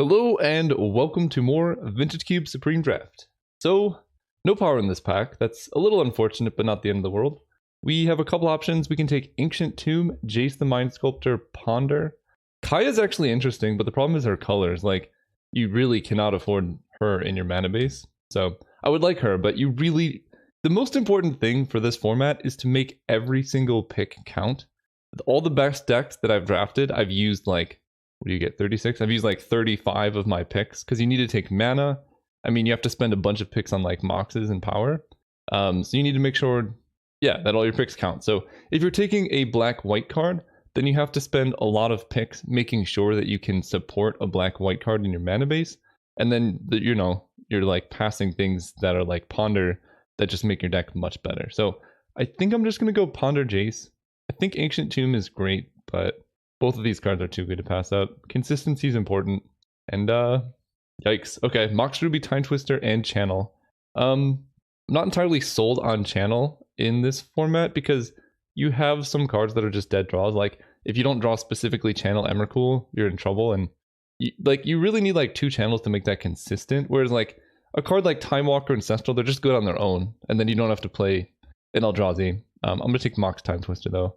Hello and welcome to more Vintage Cube Supreme Draft. So, no power in this pack. That's a little unfortunate, but not the end of the world. We have a couple options. We can take Ancient Tomb, Jace the Mind Sculptor, Ponder. Kaya's actually interesting, but the problem is her colors. Like, you really cannot afford her in your mana base. So, I would like her, but the most important thing for this format is to make every single pick count. With all the best decks that I've drafted, I've used like, what do you get, 36? I've used like 35 of my picks because you need to take mana. I mean, you have to spend a bunch of picks on like moxes and power. So you need to make sure, that all your picks count. So if you're taking a black-white card, then you have to spend a lot of picks making sure that you can support a black-white card in your mana base. And then, you're like passing things that are like Ponder that just make your deck much better. So I think I'm just going to go Ponder Jace. I think Ancient Tomb is great, but both of these cards are too good to pass up. Consistency is important. And, yikes. Okay, Mox Ruby, Time Twister, and Channel. I'm not entirely sold on Channel in this format because you have some cards that are just dead draws. Like, if you don't draw specifically Channel Emrakul, you're in trouble. And, you really need, like, 2 channels to make that consistent. Whereas, like, a card like Time Walker, Ancestral, they're just good on their own. And then you don't have to play an Eldrazi. I'm going to take Mox Time Twister, though.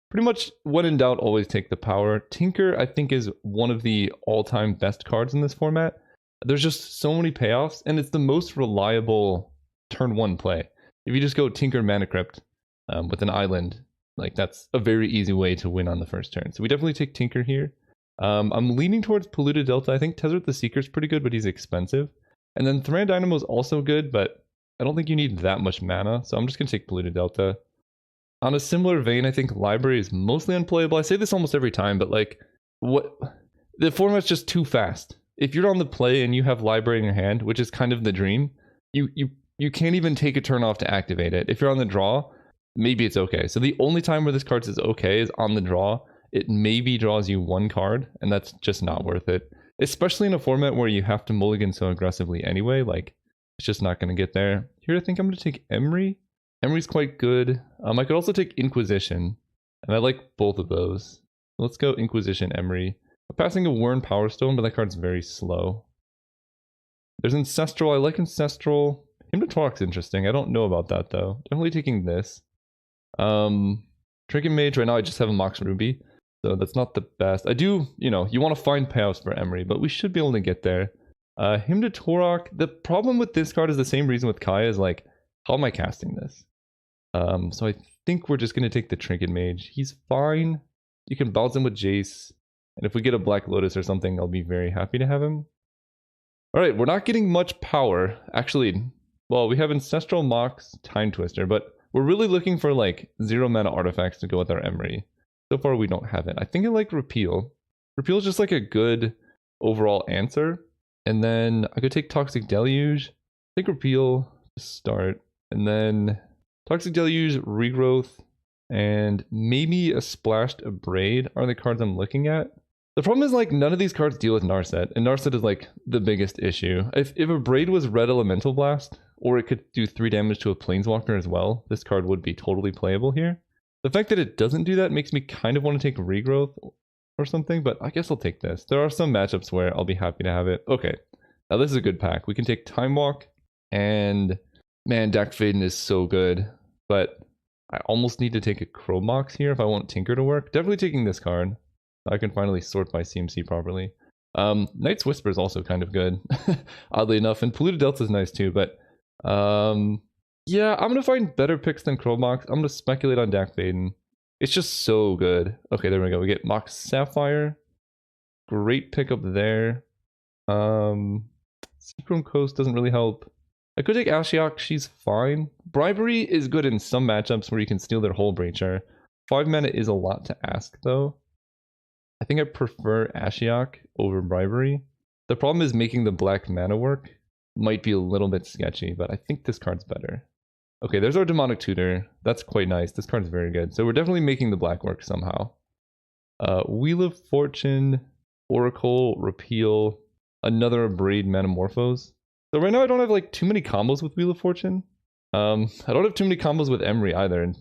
Pretty much, when in doubt, always take the power. Tinker, I think, is one of the all-time best cards in this format. There's just so many payoffs, and it's the most reliable turn 1 play. If you just go Tinker Mana Crypt with an island, like that's a very easy way to win on the first turn. So we definitely take Tinker here. I'm leaning towards Polluted Delta. I think Tezzeret the Seeker is pretty good, but he's expensive. And then Thran Dynamo is also good, but I don't think you need that much mana, so I'm just going to take Polluted Delta. On a similar vein, I think Library is mostly unplayable. I say this almost every time, but like, the format's just too fast. If you're on the play and you have Library in your hand, which is kind of the dream, you can't even take a turn off to activate it. If you're on the draw, maybe it's okay. So the only time where this card is okay is on the draw. It maybe draws you 1 card, and that's just not worth it. Especially in a format where you have to mulligan so aggressively anyway, like, it's just not going to get there. Here, I think I'm going to take Emery. Emery's quite good. I could also take Inquisition, and I like both of those. Let's go Inquisition, Emery. I'm passing a Wurn Power Stone, but that card's very slow. There's Ancestral. I like Ancestral. Hymn to Torok's interesting. I don't know about that, though. Definitely taking this. Trinket Mage, right now I just have a Mox Ruby, so that's not the best. I do, you want to find payoffs for Emery, but we should be able to get there. Hymn to Torok. The problem with this card is the same reason with Kaya, is like, how am I casting this? So I think we're just going to take the Trinket Mage. He's fine. You can bounce him with Jace. And if we get a Black Lotus or something, I'll be very happy to have him. Alright, we're not getting much power. Actually, well, we have Ancestral, Mox, Time Twister, but we're really looking for like 0 mana artifacts to go with our Emery. So far, we don't have it. I think I like Repeal. Repeal is just like a good overall answer. And then I could take Toxic Deluge. I think Repeal to start. And then Toxic Deluge, Regrowth, and maybe a Splashed Abrade are the cards I'm looking at. The problem is, like, none of these cards deal with Narset, and Narset is, like, the biggest issue. If Abrade was Red Elemental Blast, or it could do 3 damage to a Planeswalker as well, this card would be totally playable here. The fact that it doesn't do that makes me kind of want to take Regrowth or something, but I guess I'll take this. There are some matchups where I'll be happy to have it. Okay, now this is a good pack. We can take Time Walk, and man, Dak Faden is so good, but I almost need to take a Chromox here if I want Tinker to work. Definitely taking this card. I can finally sort by CMC properly. Knight's Whisper is also kind of good, oddly enough, and Polluted Delta is nice too, but yeah, I'm going to find better picks than Chromox. I'm going to speculate on Dak Faden. It's just so good. Okay, there we go. We get Mox Sapphire. Great pickup there. Seachrome Coast doesn't really help. I could take Ashiok, she's fine. Bribery is good in some matchups where you can steal their whole Breacher. 5 mana is a lot to ask, though. I think I prefer Ashiok over Bribery. The problem is making the black mana work might be a little bit sketchy, but I think this card's better. Okay, there's our Demonic Tutor. That's quite nice. This card's very good. So we're definitely making the black work somehow. Wheel of Fortune, Oracle, Repeal, another Abrade Metamorphose. So right now I don't have like too many combos with Wheel of Fortune. I don't have too many combos with Emery either,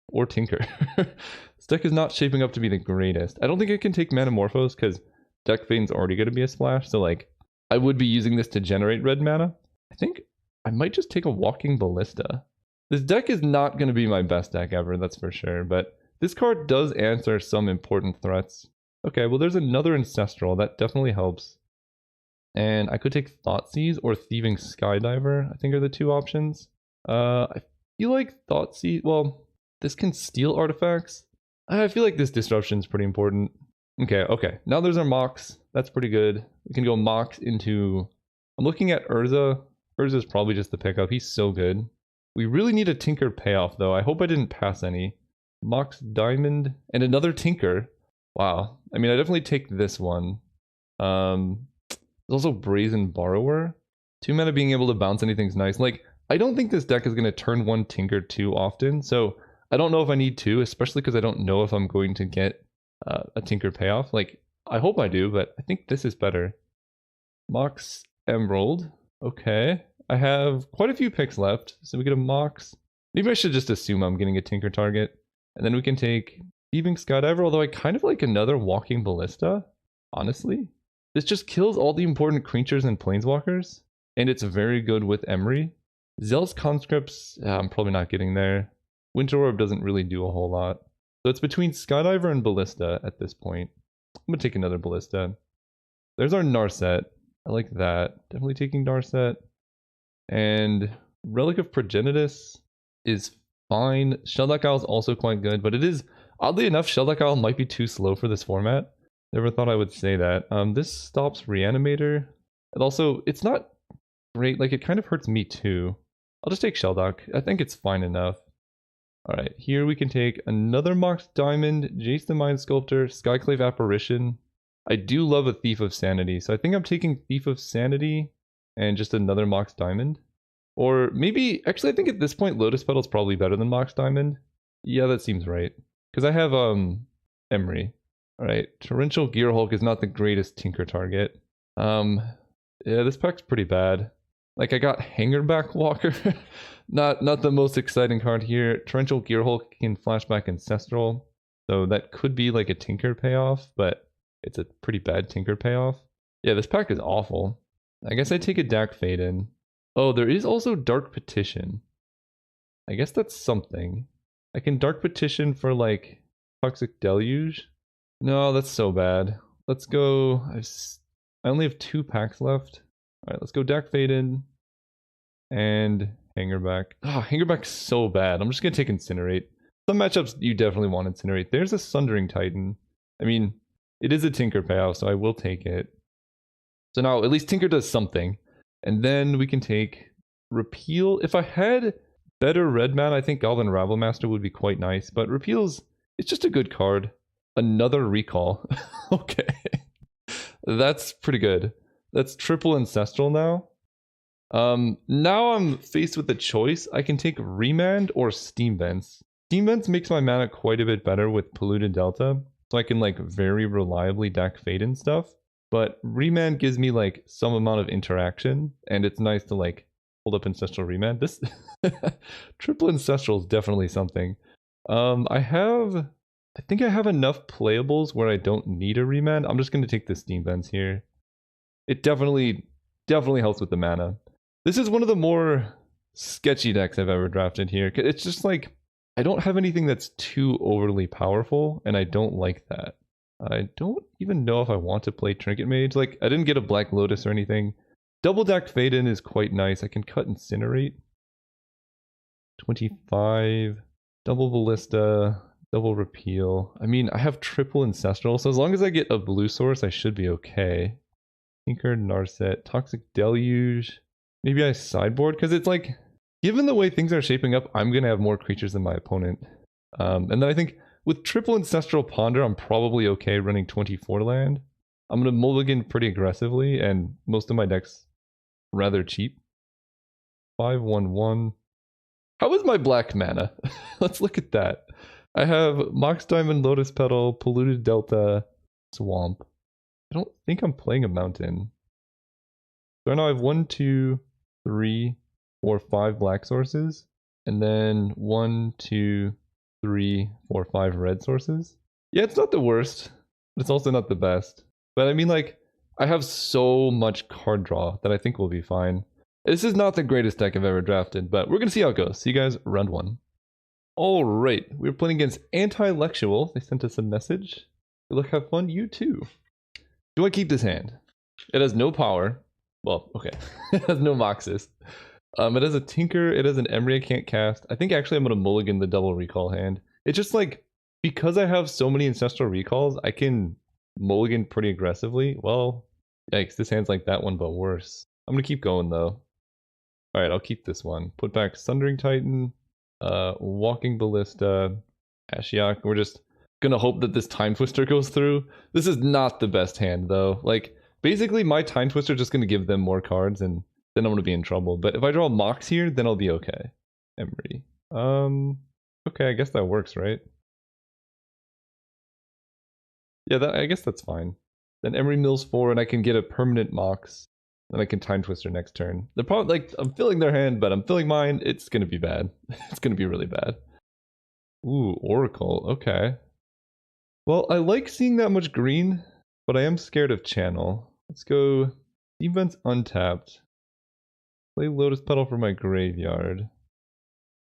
or Tinker. This deck is not shaping up to be the greatest. I don't think I can take Metamorphose because Deck Fade's already going to be a splash, so like I would be using this to generate red mana. I think I might just take a Walking Ballista. This deck is not going to be my best deck ever, that's for sure, but this card does answer some important threats. Okay, well there's another Ancestral, that definitely helps. And I could take Thoughtseize or Thieving Skydiver, I think are the two options. I feel like Thoughtseize, well, this can steal artifacts. I feel like this disruption is pretty important. Okay. Now there's our Mox. That's pretty good. We can go Mox into... I'm looking at Urza. Urza's probably just the pickup. He's so good. We really need a Tinker payoff, though. I hope I didn't pass any. Mox Diamond and another Tinker. Wow. I mean, I definitely take this one. There's also Brazen Borrower. 2 mana being able to bounce anything's nice. Like, I don't think this deck is going to turn one Tinker too often, so I don't know if I need to, especially because I don't know if I'm going to get a Tinker payoff. Like, I hope I do, but I think this is better. Mox Emerald. Okay. I have quite a few picks left, so we get a Mox. Maybe I should just assume I'm getting a Tinker target. And then we can take Thieving Skydiver, although I kind of like another Walking Ballista, honestly. This just kills all the important creatures and planeswalkers, and it's very good with Emery. Zealous Conscripts, I'm probably not getting there. Winter Orb doesn't really do a whole lot. So it's between Skydiver and Ballista at this point. I'm going to take another Ballista. There's our Narset. I like that. Definitely taking Narset. And Relic of Progenitus is fine. Shelldeck Isle is also quite good, but it is, oddly enough, Shelldeck Isle might be too slow for this format. Never thought I would say that. This stops Reanimator. And also, it's not great. Like, it kind of hurts me too. I'll just take Shelldock. I think it's fine enough. Alright, here we can take another Mox Diamond, Jace the Mind Sculptor, Skyclave Apparition. I do love a Thief of Sanity, so I think I'm taking Thief of Sanity and just another Mox Diamond. Or maybe, actually I think at this point Lotus Petal is probably better than Mox Diamond. Yeah, that seems right. Because I have Emery. Alright, Torrential Gearhulk is not the greatest Tinker target. Yeah, this pack's pretty bad. Like, I got Hangerback Walker. not the most exciting card here. Torrential Gearhulk can flashback Ancestral. So that could be like a Tinker payoff, but it's a pretty bad Tinker payoff. Yeah, this pack is awful. I guess I take a Dak Fade in. Oh, there is also Dark Petition. I guess that's something. I can Dark Petition for like Toxic Deluge. No, that's so bad. Let's go. I only have 2 packs left. Alright, let's go Dak Fade in. And Hangerback. Oh, Hangerback's so bad. I'm just gonna take Incinerate. Some matchups you definitely want Incinerate. There's a Sundering Titan. I mean, it is a Tinker payoff, so I will take it. So now, at least Tinker does something. And then we can take Repeal. If I had better red mana, I think Goblin Rabblemaster would be quite nice. But Repeal's, it's just a good card. Another Recall. Okay. That's pretty good. That's triple Ancestral now. Now I'm faced with a choice. I can take Remand or Steam Vents. Steam Vents makes my mana quite a bit better with Polluted Delta, so I can like very reliably Dak Fade and stuff. But Remand gives me like some amount of interaction, and it's nice to like hold up Ancestral Remand. This triple Ancestral is definitely something. I think I have enough playables where I don't need a Remand. I'm just going to take the Steam Vents here. It definitely helps with the mana. This is one of the more sketchy decks I've ever drafted here. It's just like, I don't have anything that's too overly powerful, and I don't like that. I don't even know if I want to play Trinket Mage. Like, I didn't get a Black Lotus or anything. Double Dak Fade in is quite nice. I can cut Incinerate. 25. Double Ballista. Double Repeal. I mean, I have triple Ancestral, so as long as I get a blue source, I should be okay. Tinker, Narset, Toxic Deluge. Maybe I sideboard, because it's like, given the way things are shaping up, I'm going to have more creatures than my opponent. And then I think with triple Ancestral Ponder, I'm probably okay running 24 land. I'm going to mulligan pretty aggressively, and most of my decks rather cheap. 5/1/1. How is my black mana? Let's look at that. I have Mox Diamond, Lotus Petal, Polluted Delta, Swamp. I don't think I'm playing a mountain. So now I have 1, 2, 3, 4, 5 black sources, and then 1, 2, 3, 4, 5 red sources. Yeah, it's not the worst, but it's also not the best. But I mean, like, I have so much card draw that I think we'll be fine. This is not the greatest deck I've ever drafted, but we're going to see how it goes. See you guys round one. All right, we're playing against Anti-Lectual. They sent us a message. Good luck, have fun. You too. Do I keep this hand? It has no power. Well, okay. It has no Moxus. It has a Tinker. It has an Emery I can't cast. I think actually I'm going to mulligan the double recall hand. It's just like, because I have so many Ancestral recalls, I can mulligan pretty aggressively. Well, yikes, this hand's like that one, but worse. I'm going to keep going though. Alright, I'll keep this one. Put back Sundering Titan, Walking Ballista, Ashiok. We're just gonna hope that this Time Twister goes through. This is not the best hand though. Like, basically my Time Twister just gonna give them more cards and then I'm gonna be in trouble. But if I draw Mox here, then I'll be okay. Emery. Okay, I guess that works, right? Yeah, I guess that's fine. Then Emery mills 4 and I can get a permanent Mox. Then I can Time Twister next turn. They're probably like, I'm filling their hand, but I'm filling mine. It's gonna be bad. It's gonna be really bad. Ooh, Oracle. Okay. Well, I like seeing that much green, but I am scared of Channel. Let's go Defense untapped. Play Lotus Petal for my graveyard.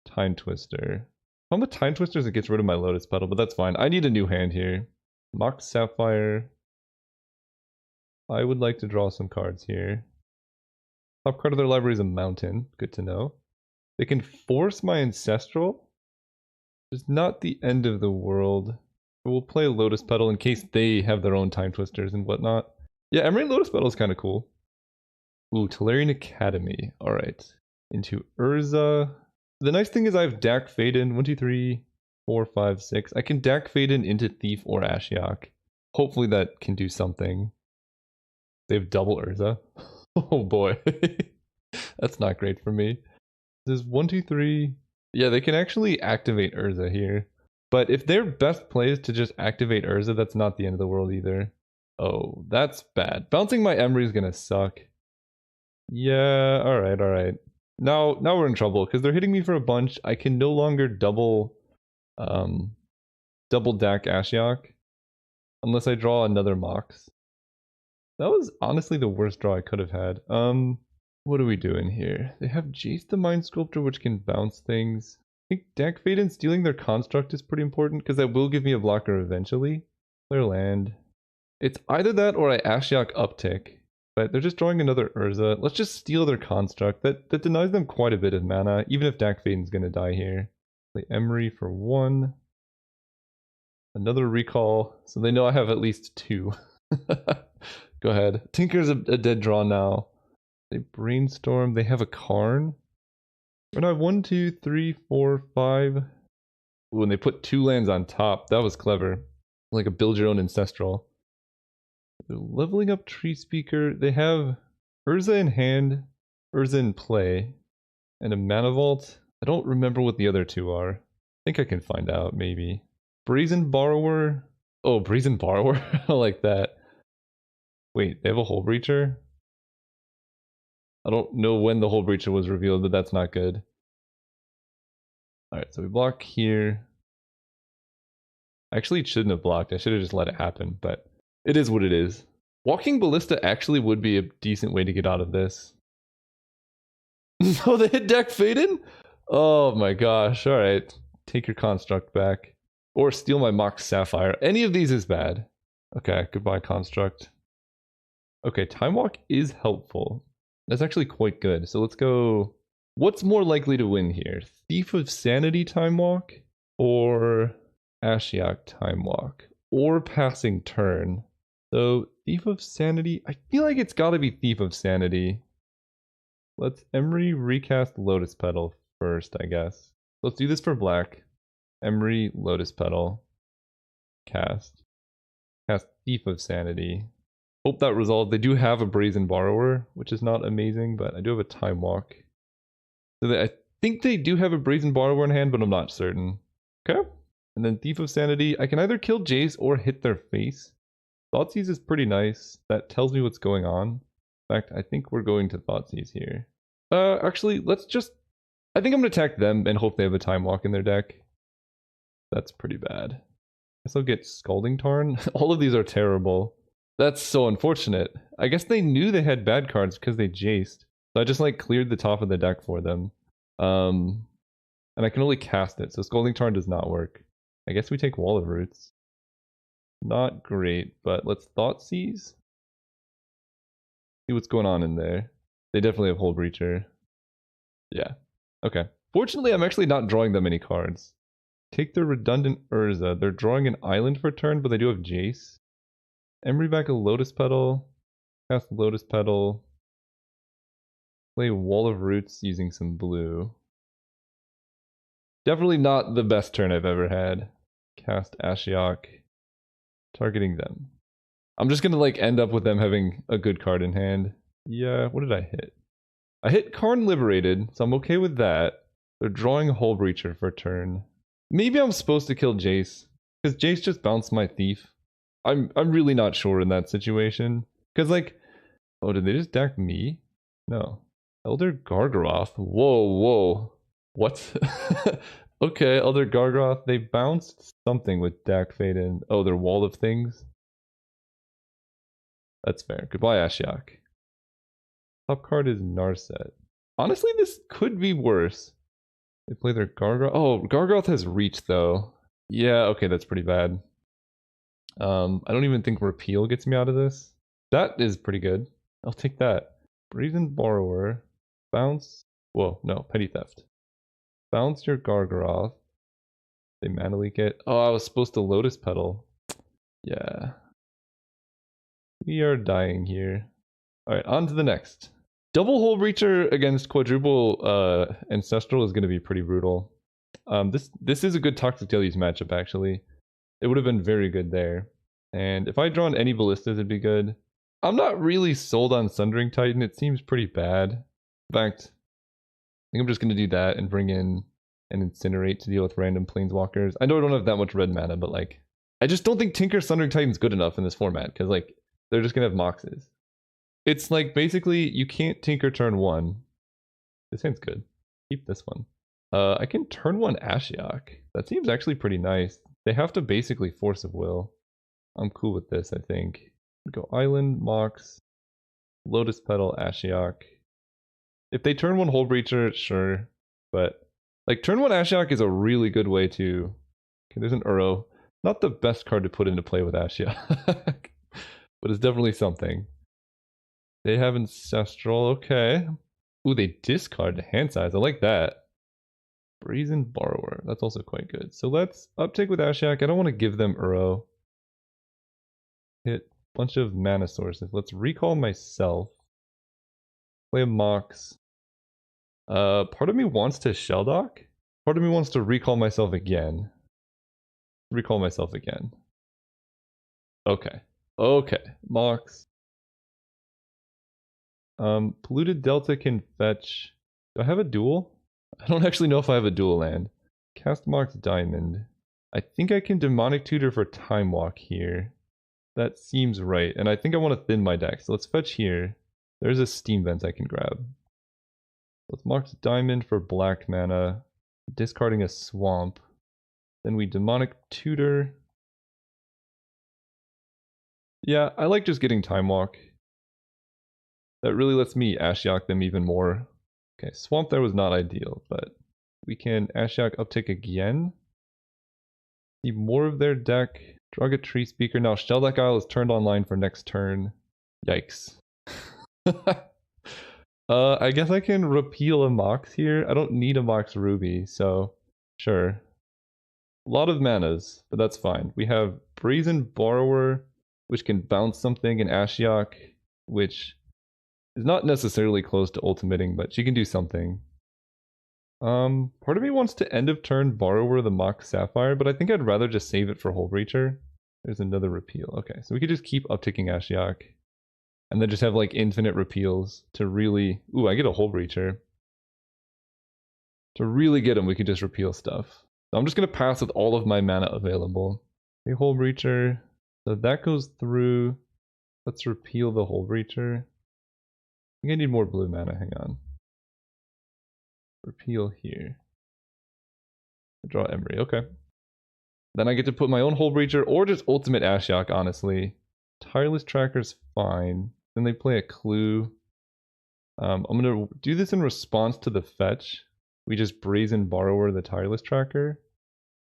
Time Twister. If I'm a Time Twisters, it gets rid of my Lotus Petal, but that's fine. I need a new hand here. Mox Sapphire. I would like to draw some cards here. Top card of their library is a mountain. Good to know. They can force my Ancestral. It's not the end of the world. We'll play Lotus Petal in case they have their own Time Twisters and whatnot. Yeah, Emery Lotus Petal is kind of cool. Ooh, Tolarian Academy. Alright. Into Urza. The nice thing is I have Dak Faden. 1, 2, 3, 4, 5, 6. I can Dak Faden into Thief or Ashiok. Hopefully that can do something. They have double Urza. Oh boy. That's not great for me. This is 1, 2, 3. Yeah, they can actually activate Urza here. But if their best play is to just activate Urza, that's not the end of the world either. Oh, that's bad. Bouncing my Emery is gonna suck. Yeah, alright. Now we're in trouble, because they're hitting me for a bunch. I can no longer double Dak Ashiok. Unless I draw another Mox. That was honestly the worst draw I could have had. What are we doing here? They have Jace the Mind Sculptor, which can bounce things. I think Dak Faden stealing their construct is pretty important, because that will give me a blocker eventually. Clear land. It's either that or I Ashiok uptick. But they're just drawing another Urza. Let's just steal their construct. That denies them quite a bit of mana, even if Dak Faden's gonna die here. Play Emery for 1. Another recall, so they know I have at least 2. Go ahead. Tinker's a dead draw now. They brainstorm. They have a Karn. When I have 1, 2, 3, 4, 5. Ooh, and they put 2 lands on top. That was clever. Like a build your own Ancestral. They're leveling up Tree Speaker. They have Urza in hand, Urza in play, and a Mana Vault. I don't remember what the other 2 are. I think I can find out, maybe. Brazen Borrower. Oh, Brazen Borrower? I like that. Wait, they have a Hull Breacher? I don't know when the Hull Breacher was revealed, but that's not good. Alright, so we block here. Actually, it shouldn't have blocked. I should have just let it happen, but it is what it is. Walking Ballista actually would be a decent way to get out of this. No, they hit Dak Faden? Oh my gosh, alright. Take your construct back. Or steal my Mox Sapphire. Any of these is bad. Okay, goodbye construct. Okay, Time Walk is helpful. That's actually quite good. So let's go... What's more likely to win here? Thief of Sanity Time Walk? Or Ashiok Time Walk? Or Passing Turn? So, Thief of Sanity... I feel like it's gotta be Thief of Sanity. Let's Emery recast Lotus Petal first, I guess. Let's do this for black. Emery, Lotus Petal. Cast. Cast Thief of Sanity. Hope that resolved. They do have a Brazen Borrower, which is not amazing, but I do have a Time Walk. So I think they do have a Brazen Borrower in hand, but I'm not certain. Okay. And then Thief of Sanity. I can either kill Jace or hit their face. Thoughtseize is pretty nice. That tells me what's going on. In fact, I think we're going to Thoughtseize here. Actually, let's just... I think I'm going to attack them and hope they have a Time Walk in their deck. That's pretty bad. I guess I'll get Scalding Tarn. All of these are terrible. That's so unfortunate. I guess they knew they had bad cards because they jaced. So I just like cleared the top of the deck for them. And I can only cast it, so Scalding Tarn does not work. I guess we take Wall of Roots. Not great, but let's Thoughtseize. See what's going on in there. They definitely have Hull Breacher. Yeah. Okay. Fortunately, I'm actually not drawing that many cards. Take the redundant Urza. They're drawing an island for turn, but they do have Jace. Emery back a Lotus Petal. Cast Lotus Petal. Play Wall of Roots using some blue. Definitely not the best turn I've ever had. Cast Ashiok. Targeting them. I'm just gonna like end up with them having a good card in hand. Yeah, what did I hit? I hit Karn Liberated, so I'm okay with that. They're drawing a Hull Breacher for a turn. Maybe I'm supposed to kill Jace, because Jace just bounced my Thief. I'm really not sure in that situation. Because like, oh, did they just deck me? No. Elder Gargaroth. Whoa. What? Okay, Elder Gargaroth. They bounced something with Dak Faden. Oh, their Wall of Things. That's fair. Goodbye, Ashiok. Top card is Narset. Honestly, this could be worse. They play their Gargaroth. Oh, Gargaroth has Reach, though. Yeah, okay, that's pretty bad. I don't even think Repeal gets me out of this. That is pretty good. I'll take that. Brazen Borrower. Bounce. Whoa, no, Petty Theft. Bounce your Gargaroth. They mana leak it. Oh, I was supposed to Lotus Petal. Yeah. We are dying here. Alright, on to the next. Double Hull Breacher against quadruple Ancestral is going to be pretty brutal. This is a good Toxic Deluge matchup, actually. It would have been very good there. And if I had drawn any Ballistas, it'd be good. I'm not really sold on Sundering Titan. It seems pretty bad. In fact, I think I'm just going to do that and bring in an Incinerate to deal with random Planeswalkers. I know I don't have that much red mana, but like, I just don't think Tinker Sundering Titan's good enough in this format, because like, they're just going to have Moxes. It's like, basically, you can't Tinker turn 1. This hand's good. Keep this one. I can turn 1 Ashiok. That seems actually pretty nice. They have to basically Force of Will. I'm cool with this, I think. Go Island, Mox, Lotus Petal, Ashiok. If they turn 1 Hull Breacher, sure. But, like, turn 1 Ashiok is a really good way to... Okay, there's an Uro. Not the best card to put into play with Ashiok. But it's definitely something. They have Ancestral, okay. Ooh, they discard the hand size. I like that. Brazen Borrower. That's also quite good. So let's uptake with Ashiok. I don't want to give them Uro. Hit a bunch of mana sources. Let's recall myself. Play a Mox. Part of me wants to Shelldock. Part of me wants to recall myself again. Recall myself again. Okay. Okay. Mox. Polluted Delta can fetch... Do I have a duel? I don't actually know if I have a dual land. Cast Mox Diamond. I think I can Demonic Tutor for Time Walk here. That seems right, and I think I want to thin my deck, so let's fetch here. There's a Steam Vent I can grab. Let's Mox Diamond for black mana, discarding a Swamp. Then we Demonic Tutor. Yeah, I like just getting Time Walk. That really lets me Ashiok them even more. Okay, Swamp there was not ideal, but we can Ashiok uptick again. See more of their deck. Drug a Tree Speaker. Now Shelldeck Isle is turned online for next turn. Yikes. I guess I can repeal a Mox here. I don't need a Mox Ruby, so sure. A lot of manas, but that's fine. We have Brazen Borrower, which can bounce something, and Ashiok, which is not necessarily close to ultimating, but she can do something. Part of me wants to end of turn Borrower the Mox Sapphire, but I think I'd rather just save it for Hull Breacher. There's another repeal. Okay, so we could just keep upticking Ashiok. And then just have like infinite repeals to really... Ooh, I get a Hull Breacher. To really get him, we could just repeal stuff. So I'm just going to pass with all of my mana available. A Hull Breacher. So that goes through. Let's repeal the Hull Breacher. I think I need more blue mana, hang on. Repeal here. Draw Emery, okay. Then I get to put my own Hull Breacher or just ultimate Ashiok, honestly. Tireless Tracker's fine. Then they play a Clue. I'm gonna do this in response to the fetch. We just Brazen Borrower the Tireless Tracker.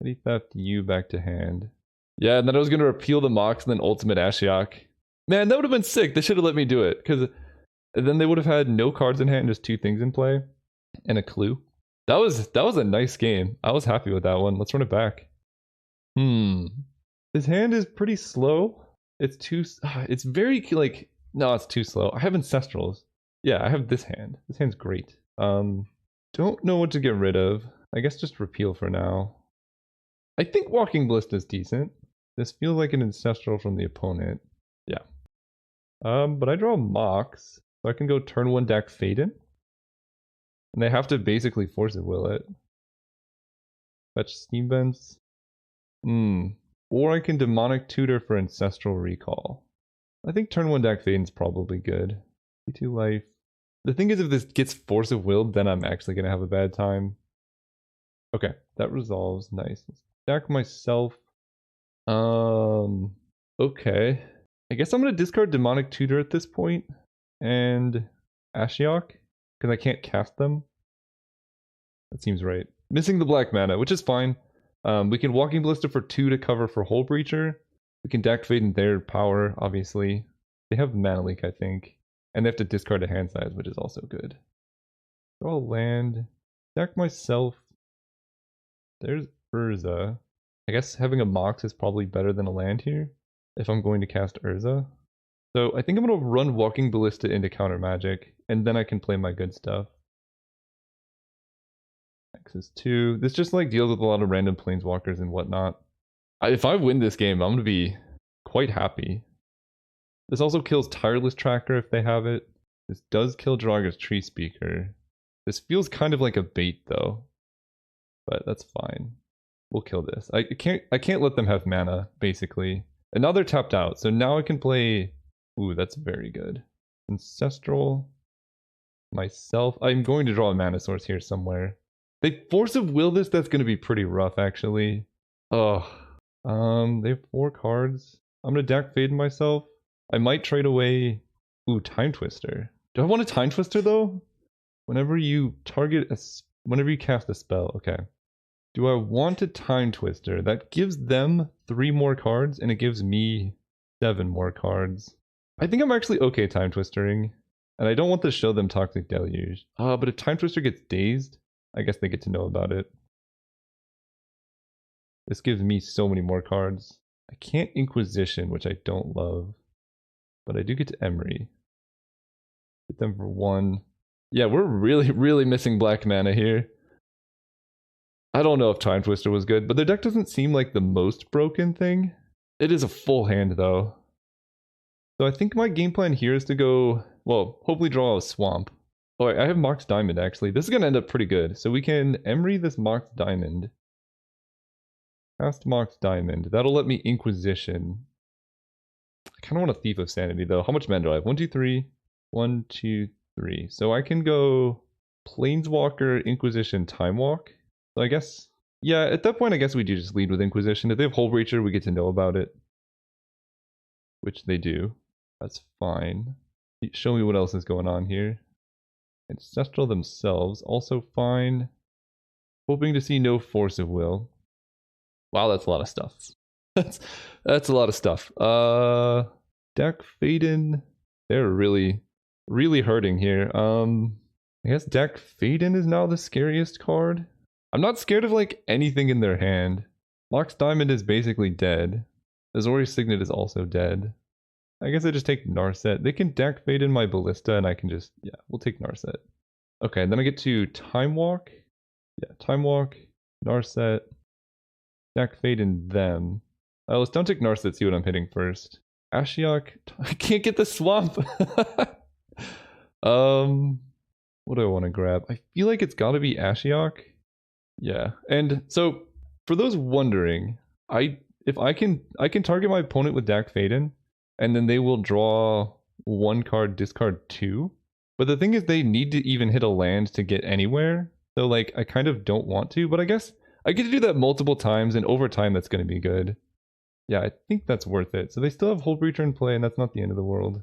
Petty Theft you back to hand. Yeah, and then I was gonna repeal the Mox and then Ultimate Ashiok. Man, that would have been sick. They should have let me do it, because then they would have had no cards in hand, just 2 things in play, and a Clue. That was a nice game. I was happy with that one. Let's run it back. His hand is pretty slow. It's too. It's very like no, it's too slow. I have Ancestrals. Yeah, I have this hand. This hand's great. Don't know what to get rid of. I guess just repeal for now. I think Walking Ballista is decent. This feels like an Ancestral from the opponent. Yeah. But I draw Mox, so I can go turn 1 deck Faden. And they have to basically force it, will it? Fetch Steam Vents. Or I can Demonic Tutor for Ancestral Recall. I think turn 1 deck Faden's probably good. 2 life. The thing is, if this gets Force of Willed, then I'm actually going to have a bad time. Okay, that resolves. Nice. Let's stack myself. Okay. I guess I'm going to discard Demonic Tutor at this point. And Ashiok. Because I can't cast them. That seems right. Missing the black mana, which is fine. We can Walking Ballista for 2 to cover for Hull Breacher. We can deck Fade in their power, obviously. They have Mana Leak, I think. And they have to discard a hand size, which is also good. Draw a land. Deck myself. There's Urza. I guess having a Mox is probably better than a land here, if I'm going to cast Urza. So I think I'm going to run Walking Ballista into Counter Magic, and then I can play my good stuff. X is 2. This just like deals with a lot of random planeswalkers and whatnot. If I win this game, I'm going to be quite happy. This also kills Tireless Tracker if they have it. This does kill Draga's Tree Speaker. This feels kind of like a bait though. But that's fine. We'll kill this. I can't let them have mana, basically. And now they're tapped out, so now I can play... Ooh, that's very good. Ancestral. Myself. I'm going to draw a mana source here somewhere. They Force of Will this, that's going to be pretty rough, actually. Oh. They have 4 cards. I'm going to deck Fade myself. I might trade away... Ooh, Time Twister. Do I want a Time Twister, though? Whenever you target a... Whenever you cast a spell, okay. Do I want a Time Twister? That gives them 3 more cards, and it gives me 7 more cards. I think I'm actually okay Time Twistering. And I don't want to show them Toxic Deluge. But if Time Twister gets dazed, I guess they get to know about it. This gives me so many more cards. I can't Inquisition, which I don't love. But I do get to Emery. Get them for 1. Yeah, we're really missing black mana here. I don't know if Time Twister was good, but their deck doesn't seem like the most broken thing. It is a full hand, though. So I think my game plan here is to go, well, hopefully draw a Swamp. Oh, I have Mox Diamond, actually. This is going to end up pretty good. So we can Emery this Mox Diamond. Cast Mox Diamond. That'll let me Inquisition. I kind of want a Thief of Sanity, though. How much mana do I have? 1, 2, 3. 1, 2, 3. So I can go Planeswalker, Inquisition, Time Walk. So I guess, yeah, at that point, I guess we do just lead with Inquisition. If they have Hull Breacher, we get to know about it. Which they do. That's fine. Show me what else is going on here. Ancestral themselves, also fine. Hoping to see no Force of Will. Wow, that's a lot of stuff. that's a lot of stuff. Deck Faden. They're really hurting here. I guess Deck Faden is now the scariest card. I'm not scared of like anything in their hand. Mox Diamond is basically dead. Azorius Signet is also dead. I guess I just take Narset. They can deck Fade in my Ballista and I can just, yeah, we'll take Narset. Okay, then I get to Time Walk. Yeah, Time Walk, Narset, deck Fade in them. Let's don't take Narset, see what I'm hitting first. Ashiok, I can't get the Swamp. What do I want to grab? I feel like it's gotta be Ashiok. Yeah, and so for those wondering, I can target my opponent with Dak Faden, and then they will draw 1 card, discard 2. But the thing is, they need to even hit a land to get anywhere. So like, I kind of don't want to, but I guess I get to do that multiple times, and over time that's going to be good. Yeah, I think that's worth it. So they still have Hull Breacher in play, and that's not the end of the world.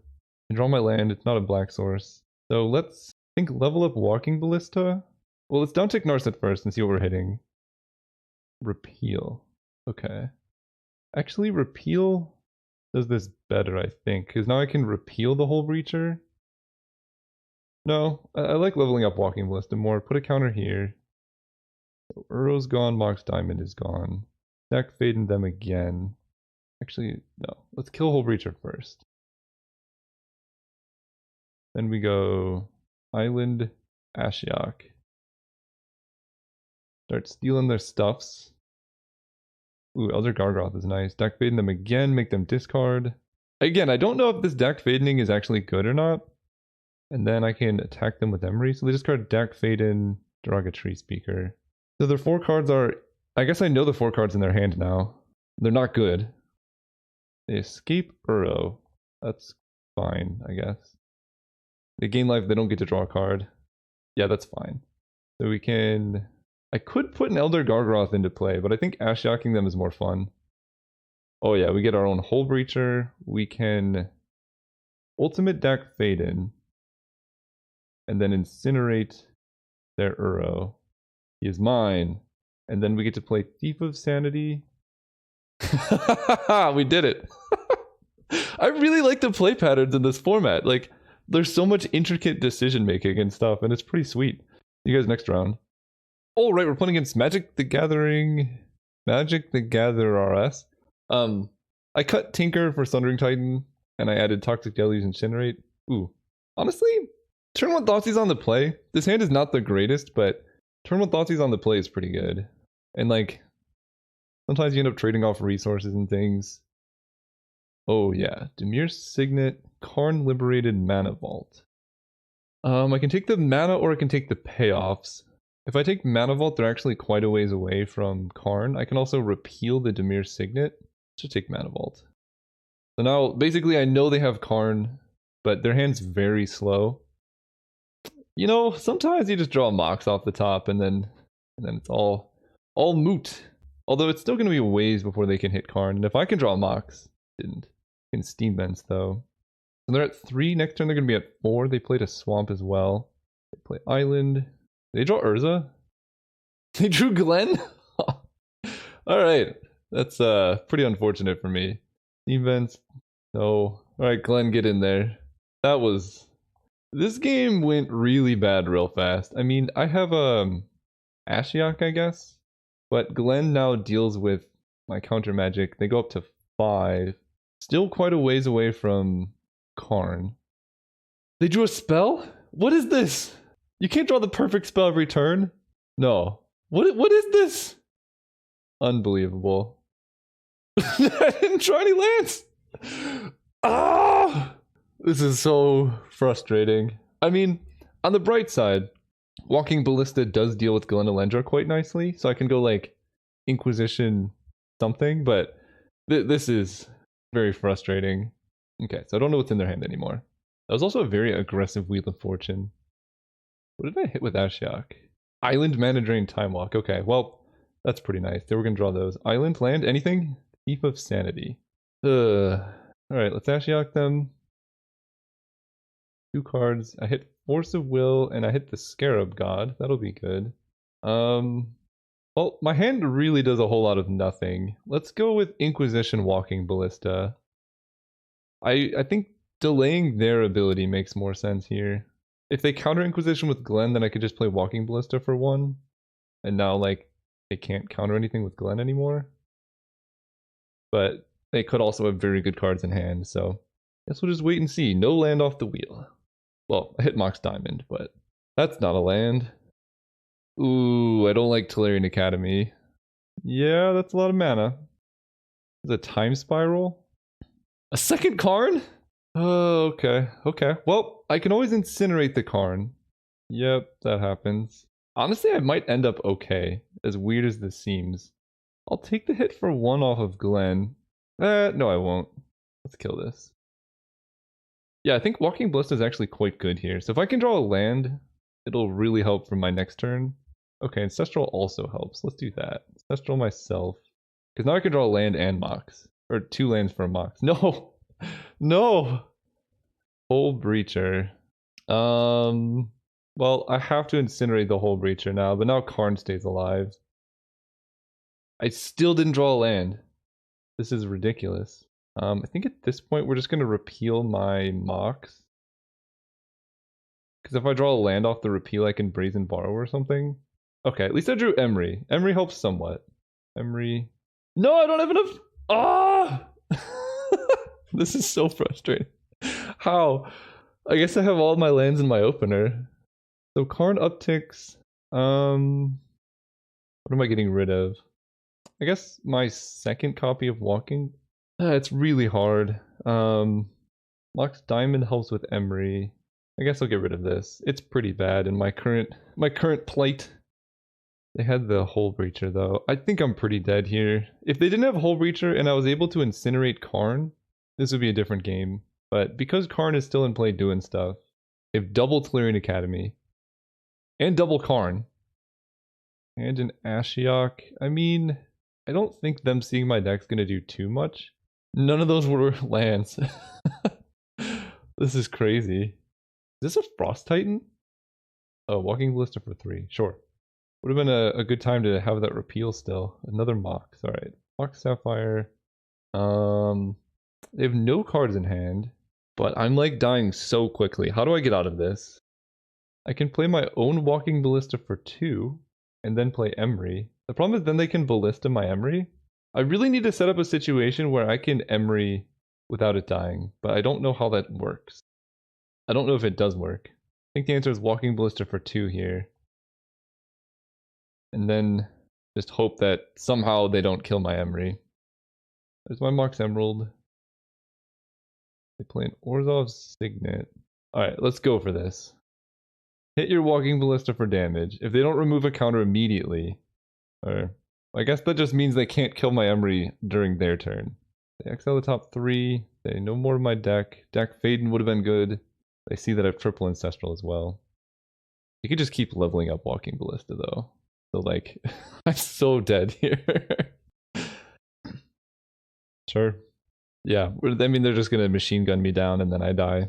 I draw my land, it's not a black source. So let's, I think, level up Walking Ballista. Well, let's down tick Narset first and see what we're hitting. Repeal. Okay. Actually, Repeal does this better, I think, because now I can repeal the Hull Breacher. No, I like leveling up Walking Ballista more. Put a counter here. So Uro's gone, Mox Diamond is gone. Stack Faden them again. Actually, no. Let's kill Hull Breacher first. Then we go Island, Ashiok. Start stealing their stuffs. Ooh, Elder Gargoth is nice. Deck Faden them again, make them discard. Again, I don't know if this deck Fadening is actually good or not. And then I can attack them with Emery. So they discard Deck Faden, Derogatory Speaker. So their 4 cards are... I guess I know the 4 cards in their hand now. They're not good. They escape Uro. That's fine, I guess. They gain life, they don't get to draw a card. Yeah, that's fine. So we can... I could put an Elder Gargoth into play, but I think Ashiocking them is more fun. Oh yeah, we get our own Hull Breacher. We can Ultimate Deck Faden. And then incinerate their Uro. He is mine. And then we get to play Thief of Sanity. We did it. I really like the play patterns in this format. Like, there's so much intricate decision making and stuff, and it's pretty sweet. See you guys next round. Oh, right, we're playing against Magic the Gathering. Magic the Gatherer RS. I cut Tinker for Sundering Titan, and I added Toxic Deluge and Incinerate. Ooh. Honestly, turn 1 Thoughtseize on the play. This hand is not the greatest, but turn 1 Thoughtseize on the play is pretty good. And like, sometimes you end up trading off resources and things. Oh yeah, Dimir Signet, Karn Liberated Mana Vault. I can take the mana or I can take the payoffs. If I take Mana Vault, they're actually quite a ways away from Karn. I can also repeal the Dimir Signet to take Mana Vault. So now, basically, I know they have Karn, but their hand's very slow. You know, sometimes you just draw a Mox off the top, and then it's all moot. Although it's still going to be a ways before they can hit Karn. And if I can draw a Mox, didn't. Can Steam Vents though. So they're at 3. Next turn they're going to be at 4. They played a Swamp as well. They play Island. They draw Urza. They drew Glenn? Alright. That's pretty unfortunate for me. Steam Vents. No. Alright, Glenn, get in there. That was... This game went really bad real fast. I mean, I have Ashiok, I guess. But Glenn now deals with my counter magic. They go up to 5. Still quite a ways away from Karn. They drew a spell? What is this? You can't draw the perfect spell every turn? No. What is this? Unbelievable. I didn't draw any lands! Ah! This is so frustrating. I mean, on the bright side, Walking Ballista does deal with Glen Elendra quite nicely, so I can go like Inquisition something, but this is very frustrating. Okay, so I don't know what's in their hand anymore. That was also a very aggressive Wheel of Fortune. What did I hit with Ashiok? Island, Mana Drain, Time Walk. Okay, well, that's pretty nice. They were going to draw those. Island, land, anything? Thief of Sanity. Alright, let's Ashiok them. 2 cards. I hit Force of Will, and I hit the Scarab God. That'll be good. Well, my hand really does a whole lot of nothing. Let's go with Inquisition Walking Ballista. I think delaying their ability makes more sense here. If they counter Inquisition with Glen, then I could just play Walking Ballista for 1. And now, like, they can't counter anything with Glen anymore. But they could also have very good cards in hand, so I guess we'll just wait and see. No land off the wheel. Well, I hit Mox Diamond, but that's not a land. Ooh, I don't like Tolarian Academy. Yeah, that's a lot of mana. Is a Time Spiral? A second Karn? Oh, okay. Okay. Well, I can always incinerate the Karn. Yep, that happens. Honestly, I might end up okay, as weird as this seems. I'll take the hit for 1 off of Glen. No, I won't. Let's kill this. Yeah, I think Walking Ballista is actually quite good here. So if I can draw a land, it'll really help for my next turn. Okay, Ancestral also helps. Let's do that. Ancestral myself. Because now I can draw a land and Mox. Or 2 lands for a Mox. No! No! Whole Breacher. Well, I have to incinerate the Whole Breacher now, but now Karn stays alive. I still didn't draw a land. This is ridiculous. I think at this point we're just going to repeal my Mox. Because if I draw a land off the repeal, I can Brazen Borrow or something. Okay, at least I drew Emery. Emery helps somewhat. Emery. No, I don't have enough. Ah! This is so frustrating. How? I guess I have all my lands in my opener. So Karn upticks. What am I getting rid of? I guess my second copy of Walking. It's really hard. Mox Diamond helps with Emery. I guess I'll get rid of this. It's pretty bad in my current plight. They had the Whole Breacher though. I think I'm pretty dead here. If they didn't have Whole Breacher and I was able to incinerate Karn, this would be a different game. But because Karn is still in play doing stuff, they have double Clearing Academy. And double Karn. And an Ashiok. I mean, I don't think them seeing my deck's gonna do too much. None of those were lands. This is crazy. Is this a Frost Titan? Oh, Walking Ballista for 3. Sure. Would have been a good time to have that repeal still. Another Mox. Alright. Mox Sapphire. They have no cards in hand. But I'm like dying so quickly. How do I get out of this? I can play my own Walking Ballista for 2. And then play Emery. The problem is then they can Ballista my Emery. I really need to set up a situation where I can Emery without it dying. But I don't know how that works. I don't know if it does work. I think the answer is Walking Ballista for 2 here. And then just hope that somehow they don't kill my Emery. There's my Mox Emerald. They play an Orzhov's Signet. Alright, let's go for this. Hit your Walking Ballista for damage. If they don't remove a counter immediately, or I guess that just means they can't kill my Emery during their turn. They exile the top 3. They no more of my deck. Deck Faden would have been good. They see that I have triple Ancestral as well. You could just keep leveling up Walking Ballista though. So like, I'm so dead here. Sure. Yeah, I mean they're just gonna machine gun me down and then I die.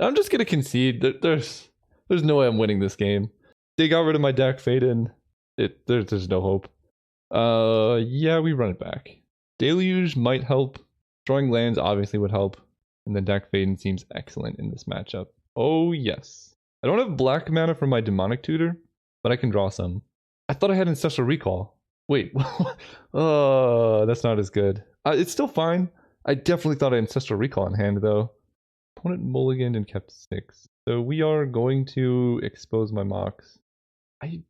I'm just gonna concede. There's no way I'm winning this game. They got rid of my deck Faden. There's no hope. Yeah, we run it back. Deluge might help. Drawing lands obviously would help. And then deck Faden seems excellent in this matchup. Oh yes. I don't have black mana for my Demonic Tutor, but I can draw some. I thought I had Ancestral Recall. Wait. That's not as good. It's still fine. I definitely thought I had Ancestral Recall in hand though. Opponent mulliganed and kept 6. So we are going to expose my Mox. I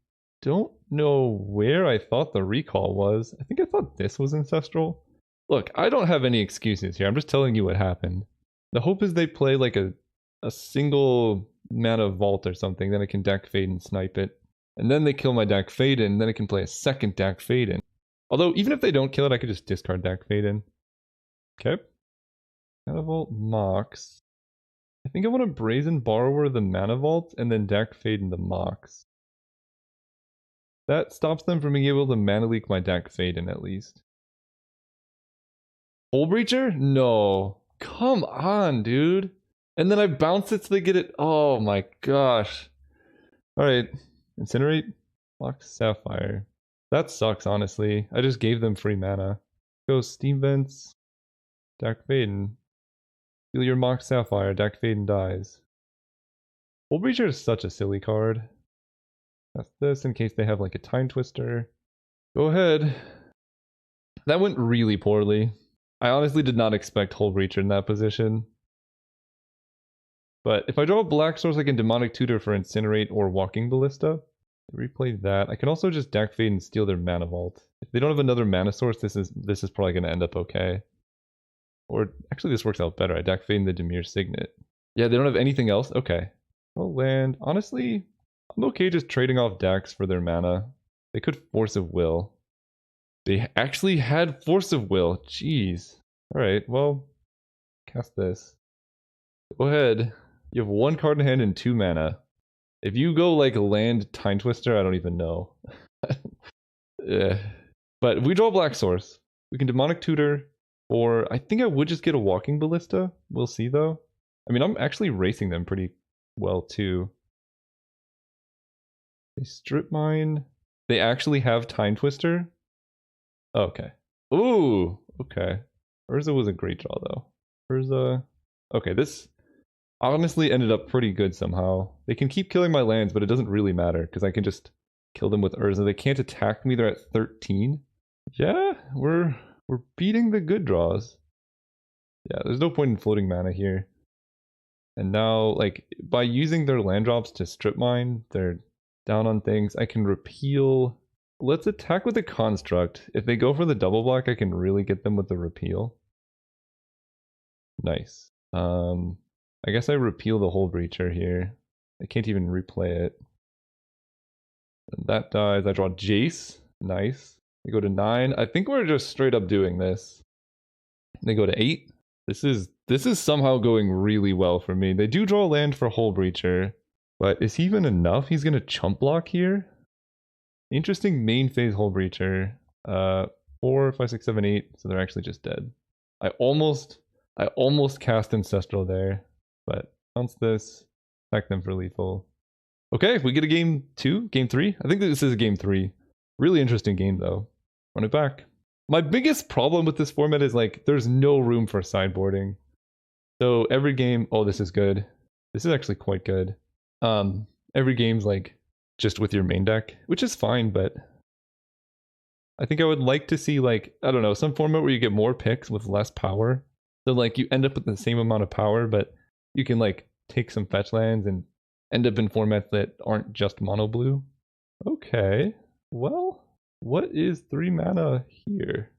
don't know where I thought the recall was. I think I thought this was Ancestral. Look, I don't have any excuses here. I'm just telling you what happened. The hope is they play like a single mana vault or something, then I can deck Fade and snipe it. And then they kill my deck Faden, then I can play a second deck Faden. Although, even if they don't kill it, I could just discard deck Faden. Okay. Mana Vault Mox. I think I want to Brazen Borrower the Mana Vault and then deck Faden the Mox. That stops them from being able to Mana Leak my deck Faden at least. Whole Breacher? No. Come on, dude. And then I bounce it so they get it. Oh my gosh. Alright. Incinerate. Mox Sapphire. That sucks, honestly. I just gave them free mana. Go Steam Vents. Deck Faden. Steal your Mox Sapphire. Deck Faden dies. Whole Breacher is such a silly card. That's this in case they have like a Time Twister. Go ahead. That went really poorly. I honestly did not expect Whole Breacher in that position. But if I draw a black source, I can Demonic Tutor for Incinerate or Walking Ballista. Replay that. I can also just deck Fade and steal their Mana Vault. If they don't have another mana source, this is probably going to end up okay. Or actually this works out better. I deck Fade and the Demir Signet. Yeah, they don't have anything else? Okay. Well, land. Honestly, I'm okay just trading off decks for their mana. They could Force of Will. They actually had Force of Will. Jeez. Alright, well, cast this. Go ahead. You have 1 card in hand and 2 mana. If you go like land Time Twister, I don't even know. Yeah. But if we draw a black source, we can Demonic Tutor, Or I think I would just get a walking ballista. We'll see though. I mean, I'm actually racing them pretty well too. They strip mine. They actually have Time Twister. Okay. Ooh, okay. Urza was a great draw though. Urza. Okay, this honestly ended up pretty good somehow. They can keep killing my lands, but it doesn't really matter because I can just kill them with Urza. They can't attack me. They're at 13. Yeah, we're beating the good draws. Yeah, there's no point in floating mana here. And now, like, by using their land drops to strip mine, they're down on things. I can repeal. Let's attack with a construct. If they go for the double block, I can really get them with the repeal. Nice. I guess I repeal the Hull Breacher here. I can't even replay it. And that dies. I draw Jace. Nice. They go to 9. I think we're just straight up doing this. They go to 8. This is somehow going really well for me. They do draw land for Hull Breacher, but is he even enough? He's gonna chump block here. Interesting main phase Hull Breacher. 4, 5, 6, 7, 8. So they're actually just dead. I almost cast Ancestral there, but bounce this, attack them for lethal. Okay, we get a game 2, game 3. I think this is a game 3. Really interesting game though. Run it back. My biggest problem with this format is like there's no room for sideboarding. So every game, oh, this is good. This is actually quite good. Every game's like just with your main deck, which is fine, but I think I would like to see like, I don't know, some format where you get more picks with less power. So like you end up with the same amount of power, but you can like take some fetch lands and end up in formats that aren't just mono blue. Okay, well, what is 3 mana here?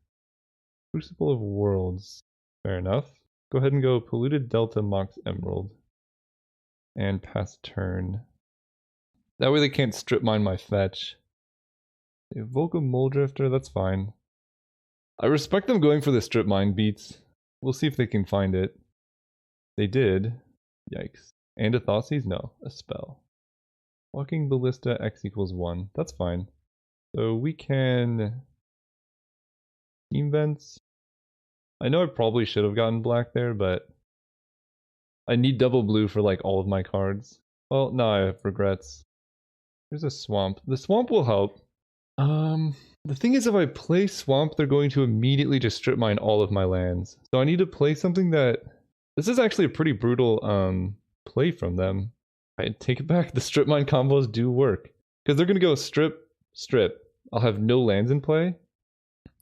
Crucible of Worlds. Fair enough. Go ahead and go Polluted Delta, Mox Emerald. And pass turn. That way they can't strip mine my fetch. They evoke a Moldrifter, that's fine. I respect them going for the strip mine beats. We'll see if they can find it. They did. Yikes. And a Thoughtseize? No, a spell. Walking Ballista, X equals 1. That's fine. So we can Team Vents. I know I probably should have gotten black there, but I need double blue for like all of my cards. Well, no, I have regrets. There's a swamp. The swamp will help. The thing is, if I play swamp, they're going to immediately just strip mine all of my lands. So I need to play something that... This is actually a pretty brutal play from them. I take it back. The strip mine combos do work. Because they're going to go strip, strip. I'll have no lands in play.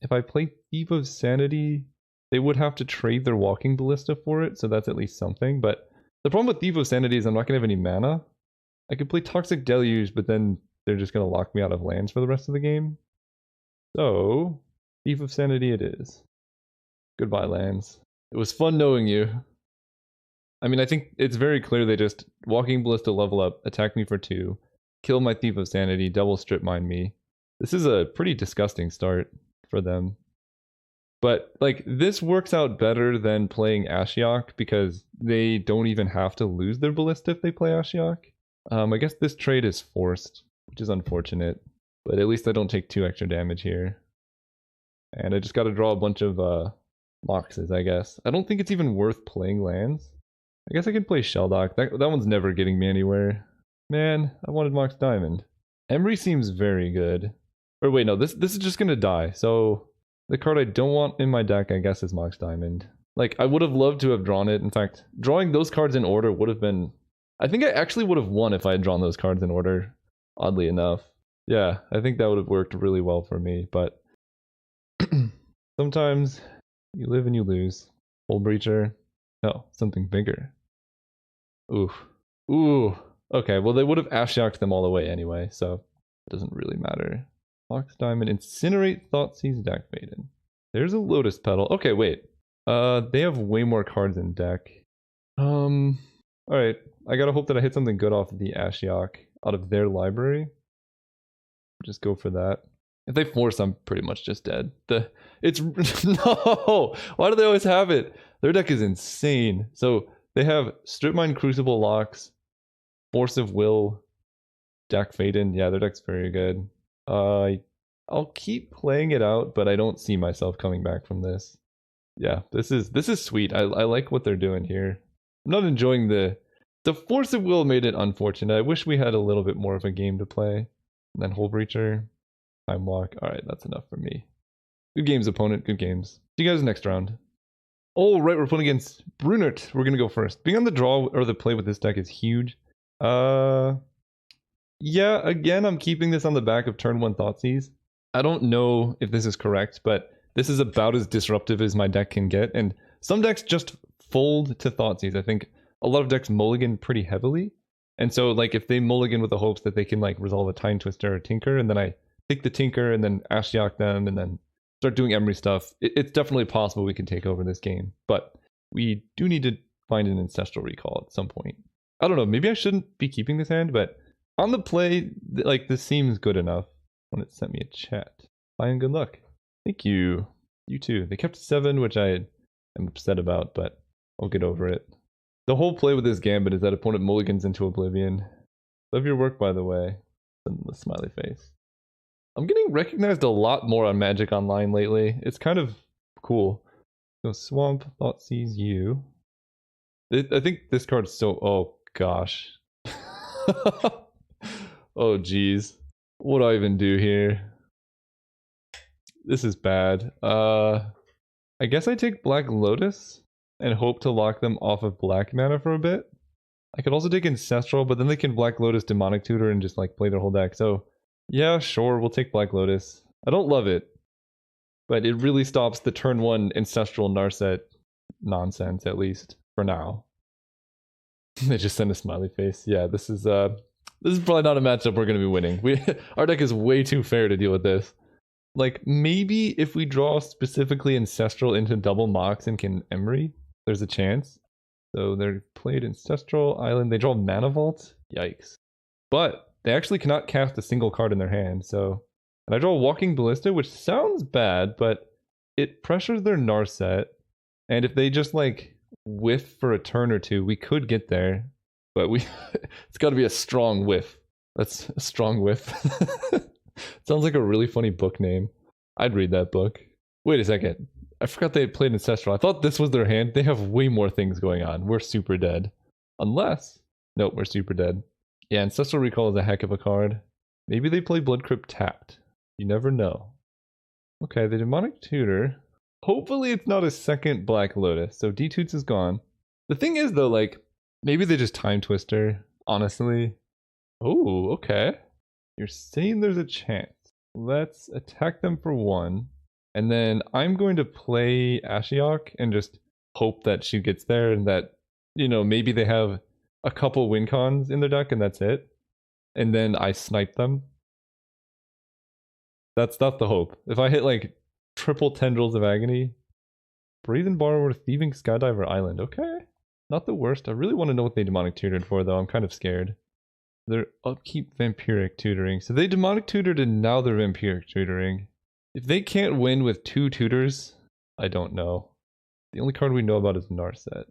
If I play Thief of Sanity, they would have to trade their Walking Ballista for it, so that's at least something. But the problem with Thief of Sanity is I'm not going to have any mana. I could play Toxic Deluge, but then they're just going to lock me out of lands for the rest of the game. So, Thief of Sanity it is. Goodbye, lands. It was fun knowing you. I mean, I think it's very clear they just Walking Ballista level up, attack me for 2, kill my Thief of Sanity, double strip mine me. This is a pretty disgusting start for them. But, like, this works out better than playing Ashiok because they don't even have to lose their Ballista if they play Ashiok. I guess this trade is forced, which is unfortunate. But at least I don't take 2 extra damage here. And I just gotta draw a bunch of Moxes, I guess. I don't think it's even worth playing lands. I guess I can play Shelldock. That one's never getting me anywhere. Man, I wanted Mox Diamond. Emery seems very good. Or wait, no, this is just gonna die. So the card I don't want in my deck, I guess, is Mox Diamond. Like, I would have loved to have drawn it. In fact, drawing those cards in order would have been... I think I actually would have won if I had drawn those cards in order, oddly enough. Yeah, I think that would have worked really well for me, but... sometimes you live and you lose. Hull Breacher. No, something bigger. Ooh. Ooh. Okay, well they would have Ashioked them all away anyway, so it doesn't really matter. Mox Diamond, Incinerate, Thoughtseize, Deck Maiden. There's a Lotus Petal. Okay, wait. They have way more cards in deck. Alright. I gotta hope that I hit something good off of the Ashiok out of their library. Just go for that. If they force, I'm pretty much just dead. It's no! Why do they always have it? Their deck is insane. So they have Strip Mine, Crucible Locks, Force of Will, Deck Faden. Yeah, their deck's very good. I'll keep playing it out, but I don't see myself coming back from this. Yeah, this is sweet. I like what they're doing here. I'm not enjoying the force of will made it unfortunate. I wish we had a little bit more of a game to play. And then Hole Breacher, Time Walk. All right, that's enough for me. Good games, opponent. Good games. See you guys next round. Oh, right, we're playing against Brunert. We're gonna go first. Being on the draw or the play with this deck is huge. Yeah, again, I'm keeping this on the back of turn 1 Thoughtseize. I don't know if this is correct, but this is about as disruptive as my deck can get, and some decks just fold to Thoughtseize. I think a lot of decks mulligan pretty heavily, and so like if they mulligan with the hopes that they can like resolve a Time Twister or Tinker, and then I take the Tinker and then Ashiok them and then start doing Emery stuff, it's definitely possible we can take over this game, but we do need to find an Ancestral Recall at some point. I don't know, maybe I shouldn't be keeping this hand, but on the play, like, this seems good enough. When it sent me a chat. Bye and good luck. Thank you. You too. They kept 7, which I am upset about, but I'll get over it. The whole play with this gambit is that opponent mulligans into oblivion. Love your work, by the way. And the smiley face. I'm getting recognized a lot more on Magic Online lately. It's kind of cool. So Swamp, Thoughtseize you. I think this card's so... Oh, gosh. Oh, geez. What do I even do here? This is bad. I guess I take Black Lotus and hope to lock them off of black mana for a bit. I could also take Ancestral, but then they can Black Lotus Demonic Tutor and just like play their whole deck. So yeah, sure, we'll take Black Lotus. I don't love it, but it really stops the turn 1 Ancestral Narset nonsense, at least for now. They just send a smiley face. Yeah, this is probably not a matchup we're going to be winning. Our deck is way too fair to deal with this. Like, maybe if we draw specifically Ancestral into double Mox and can Emery, there's a chance. So they're played Ancestral Island. They draw Mana Vault. Yikes. But they actually cannot cast a single card in their hand, so... And I draw Walking Ballista, which sounds bad, but it pressures their Narset. And if they just, like, whiff for a turn or two, we could get there. But it's got to be a strong whiff. That's a strong whiff. Sounds like a really funny book name. I'd read that book. Wait a second. I forgot they had played Ancestral. I thought this was their hand. They have way more things going on. We're super dead. Unless... Nope, we're super dead. Yeah, Ancestral Recall is a heck of a card. Maybe they play Blood Crypt tapped. You never know. Okay, the Demonic Tutor. Hopefully it's not a second Black Lotus. So D-Toots is gone. The thing is, though, like... Maybe they just Time Twister, honestly. Oh, okay. You're saying there's a chance. Let's attack them for 1. And then I'm going to play Ashiok and just hope that she gets there and that, you know, maybe they have a couple win cons in their deck and that's it. And then I snipe them. That's not the hope. If I hit like triple Tendrils of Agony, Brazen Borrower, Thieving Skydiver Island. Okay. Not the worst. I really want to know what they Demonic Tutored for, though. I'm kind of scared. They're Upkeep Vampiric Tutoring. So they Demonic Tutored and now they're Vampiric Tutoring. If they can't win with 2 tutors, I don't know. The only card we know about is Narset.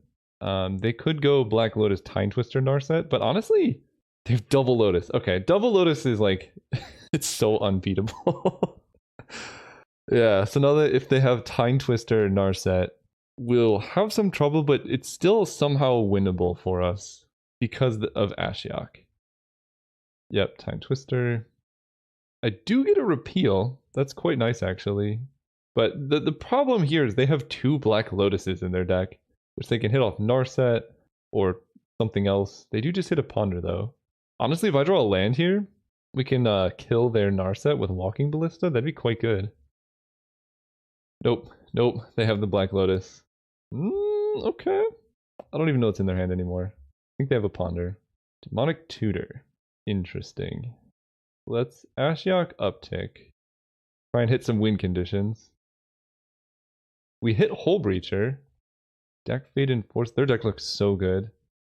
They could go Black Lotus Time Twister Narset, but honestly, they have Double Lotus. Okay, Double Lotus is like, it's so unbeatable. Yeah, so now that if they have Time Twister Narset, we'll have some trouble, but it's still somehow winnable for us because of Ashiok. Yep, Time Twister. I do get a repeal. That's quite nice, actually. But the problem here is they have 2 Black Lotuses in their deck, which they can hit off Narset or something else. They do just hit a Ponder, though. Honestly, if I draw a land here, we can kill their Narset with Walking Ballista. That'd be quite good. Nope. Nope. They have the Black Lotus. Okay. I don't even know what's in their hand anymore. I think they have a Ponder. Demonic Tutor. Interesting. Let's Ashiok uptick. Try and hit some win conditions. We hit Hole Breacher. Deck Fade and Force. Their deck looks so good.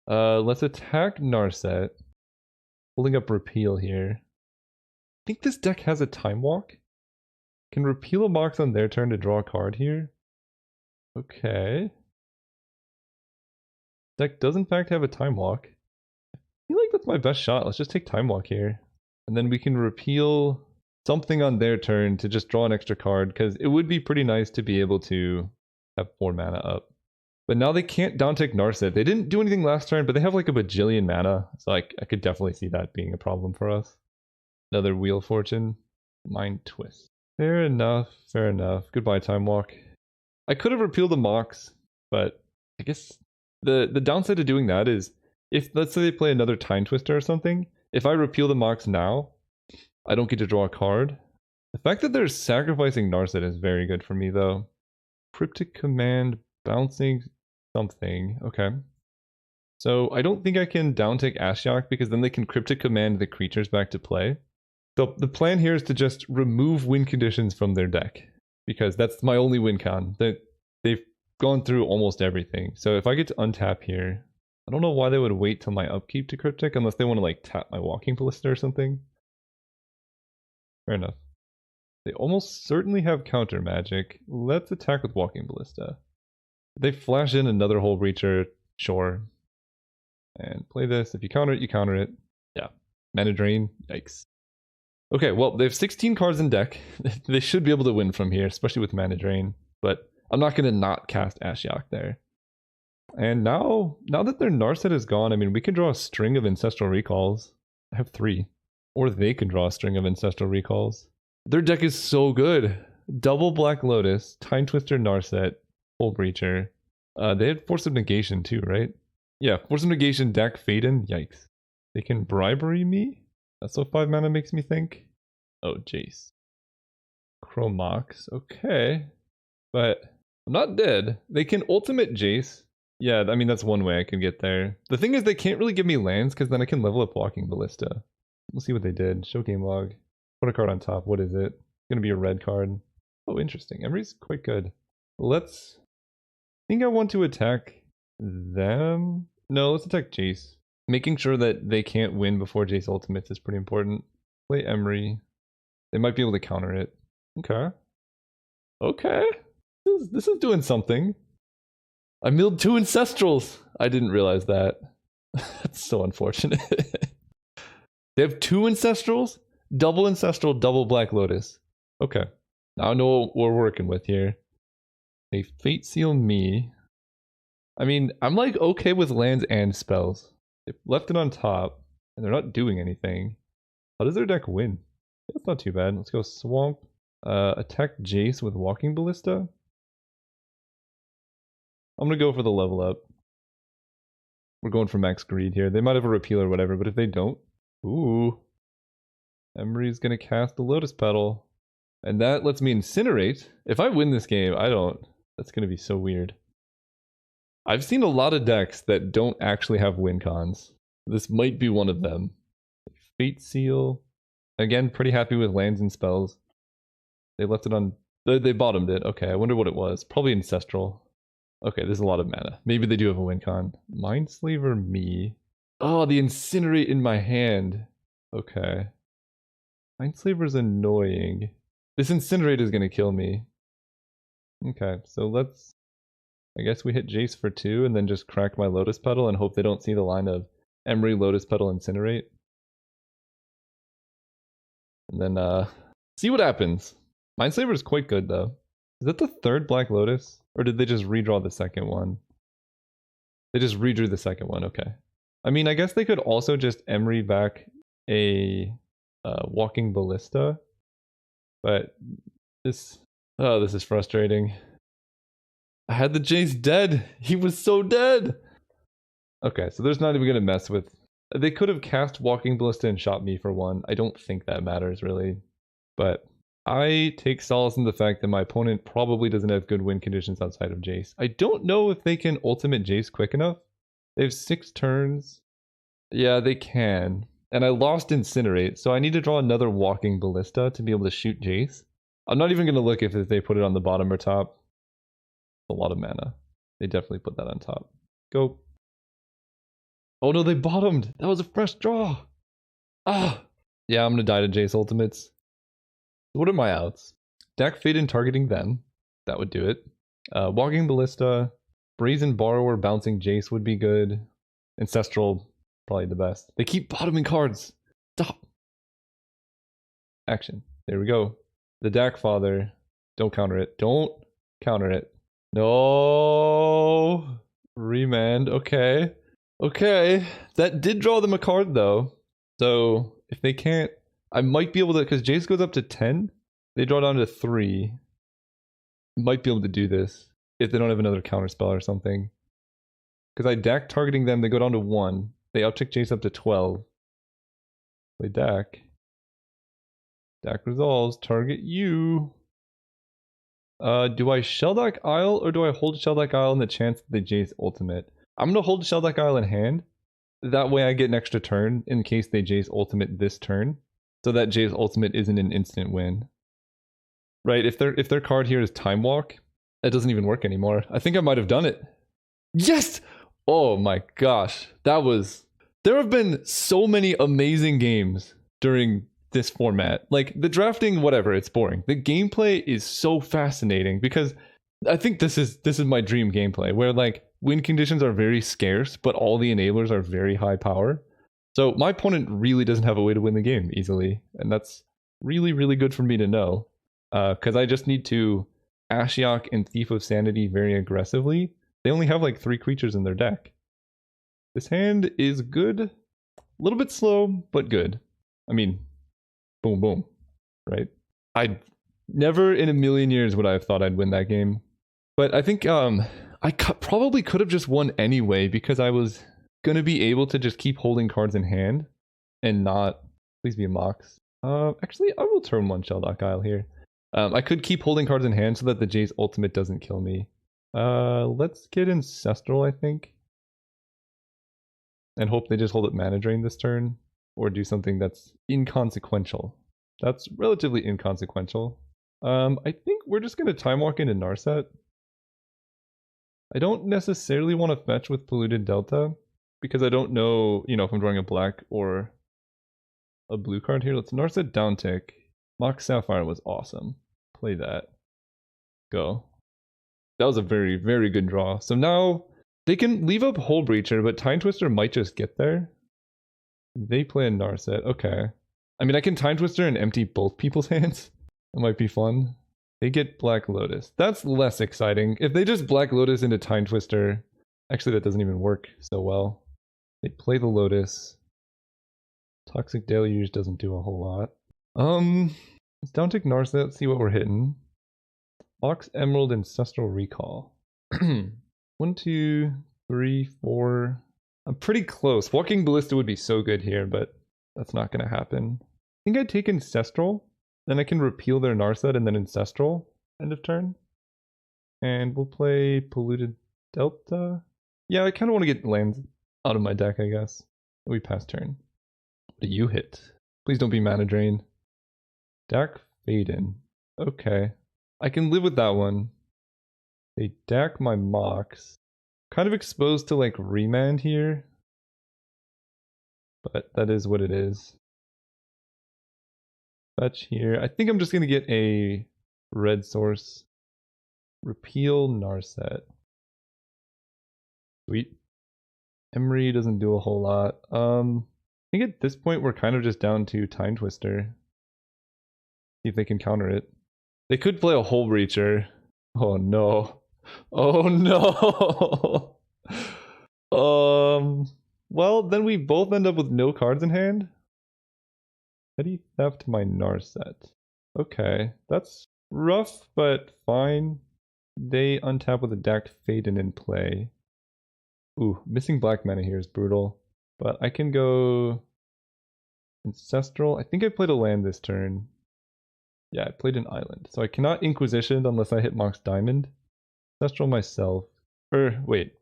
Let's attack Narset. Pulling up Repeal here. I think this deck has a Time Walk. Can Repeal a Mox on their turn to draw a card here? Okay. Deck does in fact have a Time Walk. I feel like that's my best shot. Let's just take Time Walk here. And then we can repeal something on their turn to just draw an extra card, because it would be pretty nice to be able to have 4 mana up. But now they can't downtick Narset. They didn't do anything last turn, but they have like a bajillion mana. So I could definitely see that being a problem for us. Another Wheel of Fortune. Mind Twist. Fair enough, fair enough. Goodbye, Time Walk. I could have repealed the Mox, but I guess the downside to doing that is if, let's say they play another Time Twister or something, if I repeal the Mox now, I don't get to draw a card. The fact that they're sacrificing Narset is very good for me, though. Cryptic Command, bouncing something. Okay. So I don't think I can downtick Ashiok because then they can Cryptic Command the creatures back to play. So the plan here is to just remove win conditions from their deck because that's my only win con. They've gone through almost everything. So if I get to untap here, I don't know why they would wait till my upkeep to Cryptic unless they want to like tap my Walking Ballista or something. Fair enough. They almost certainly have counter magic. Let's attack with Walking Ballista. They flash in another Hole Breacher, sure. And play this. If you counter it, you counter it. Yeah. Mana Drain, yikes. Okay, well, they have 16 cards in deck. They should be able to win from here, especially with Mana Drain. But I'm not going to not cast Ashiok there. And now that their Narset is gone, I mean, we can draw a string of Ancestral Recalls. I have 3. Or they can draw a string of Ancestral Recalls. Their deck is so good. Double Black Lotus, Time Twister, Narset, Hole Breacher. They had Force of Negation too, right? Yeah, Force of Negation, deck, Faden. Yikes. They can Bribery me? That's what 5 mana makes me think. Oh, Jace. Chromox. Okay. But I'm not dead. They can ultimate Jace. Yeah, I mean, that's one way I can get there. The thing is, they can't really give me lands because then I can level up Walking Ballista. We'll see what they did. Show game log. Put a card on top. What is it? It's gonna be a red card. Oh, interesting. Emery's quite good. Let's... I think I want to attack them. No, let's attack Jace. Making sure that they can't win before Jace ultimates is pretty important. Play Emery. They might be able to counter it. Okay. Okay. This is doing something. I milled 2 Ancestrals. I didn't realize that. That's so unfortunate. They have 2 Ancestrals? Double Ancestral, double Black Lotus. Okay. Now I know what we're working with here. They Fate Seal me. I mean, I'm like okay with lands and spells. They left it on top, and they're not doing anything. How does their deck win? That's not too bad. Let's go Swamp. Attack Jace with Walking Ballista. I'm gonna go for the level up. We're going for max greed here. They might have a repeal or whatever, but if they don't... Ooh. Emery's gonna cast the Lotus Petal. And that lets me incinerate. If I win this game, I don't... That's gonna be so weird. I've seen a lot of decks that don't actually have win cons. This might be one of them. Fate Seal. Again, pretty happy with lands and spells. They left it on... They bottomed it. Okay, I wonder what it was. Probably Ancestral. Okay, there's a lot of mana. Maybe they do have a win con. Mindslaver me. Oh, the Incinerate in my hand. Okay. Mindslaver's annoying. This Incinerate is gonna kill me. Okay, so let's... I guess we hit Jace for 2 and then just crack my Lotus Petal and hope they don't see the line of Emery, Lotus Petal, Incinerate. And then, see what happens. Mindslaver is quite good, though. Is that the 3rd Black Lotus? Or did they just redraw the second one? They just redrew the second one, okay. I mean, I guess they could also just Emery back a Walking Ballista. But this... Oh, this is frustrating. I had the Jace dead! He was so dead! Okay, so there's not even gonna mess with... They could have cast Walking Ballista and shot me for 1. I don't think that matters, really. But I take solace in the fact that my opponent probably doesn't have good win conditions outside of Jace. I don't know if they can ultimate Jace quick enough. They have 6 turns. Yeah, they can. And I lost Incinerate, so I need to draw another Walking Ballista to be able to shoot Jace. I'm not even going to look if they put it on the bottom or top. A lot of mana. They definitely put that on top. Go. Oh no, they bottomed! That was a fresh draw! Ah! Yeah, I'm going to die to Jace Ultimates. What are my outs? Deck Faden targeting them. That would do it. Walking Ballista. Brazen Borrower bouncing Jace would be good. Ancestral, probably the best. They keep bottoming cards. Stop. Action. There we go. The Dak Father. Don't counter it. Don't counter it. No. Remand. Okay. Okay. That did draw them a card though. So if they can't, I might be able to, because Jace goes up to 10. They draw down to 3. Might be able to do this if they don't have another counterspell or something. Because I deck targeting them, they go down to 1. They uptick Jace up to 12. Play deck. Deck resolves. Target you. Do I Shelldeck Isle or do I hold Shelldeck Isle in the chance that they Jace ultimate? I'm gonna hold Shelldeck Isle in hand. That way I get an extra turn in case they Jace ultimate this turn. So that Jace ultimate isn't an instant win. Right, if their card here is Time Walk, that doesn't even work anymore. I think I might have done it. Yes! Oh my gosh. That was... There have been so many amazing games during this format. Like, the drafting, whatever, it's boring. The gameplay is so fascinating because I think this is my dream gameplay where, like, win conditions are very scarce, but all the enablers are very high power. So my opponent really doesn't have a way to win the game easily, and that's really, really good for me to know. Because I just need to Ashiok and Thief of Sanity very aggressively. They only have like 3 creatures in their deck. This hand is good. A little bit slow, but good. I mean, boom, boom, right? I never in a million years would I have thought I'd win that game. But I think I probably could have just won anyway because I was going to be able to just keep holding cards in hand and not... Please be a Mox. Actually, I will turn 1 Shelldeck Isle here. I could keep holding cards in hand so that the Jace ultimate doesn't kill me. Let's get Ancestral, I think. And hope they just hold it mana drain this turn. Or do something that's inconsequential. That's relatively inconsequential. I think we're just going to Time Walk into Narset. I don't necessarily want to fetch with Polluted Delta. Because I don't know, if I'm drawing a black or a blue card here. Let's Narset downtick. Mox Sapphire was awesome. Play that. Go. That was a very, very good draw. So now they can leave up Hull Breacher, but Time Twister might just get there. They play a Narset. Okay. I mean, I can Time Twister and empty both people's hands. That might be fun. They get Black Lotus. That's less exciting. If they just Black Lotus into Time Twister, actually that doesn't even work so well. They play the Lotus. Toxic Deluge doesn't do a whole lot. Let's downtick Narset, see what we're hitting. Ox Emerald Ancestral Recall. 1, 2, 3, 4. I'm pretty close. Walking Ballista would be so good here, but that's not going to happen. I think I'd take Ancestral. Then I can repeal their Narset and then Ancestral. End of turn. And we'll play Polluted Delta. Yeah, I kind of want to get lands out of my deck, I guess. We pass turn. What do you hit? Please don't be mana drain. Dak Faden. Okay. I can live with that one. They Dak my Mox. Kind of exposed to like Remand here. But that is what it is. Fetch here. I think I'm just going to get a red source. Repeal Narset. Sweet. Emery doesn't do a whole lot. I think at this point we're kind of just down to Time Twister. See if they can counter it. They could play a Hull Breacher. Oh no. Oh no. Well, then we both end up with no cards in hand. Petty Theft my Narset. Okay, that's rough, but fine. They untap with a Dak Faden in play. Ooh, missing black mana here is brutal. But I can go Ancestral. I think I played a land this turn. Yeah, I played an island. So I cannot Inquisition unless I hit Mox Diamond. Ancestral myself. Or, wait.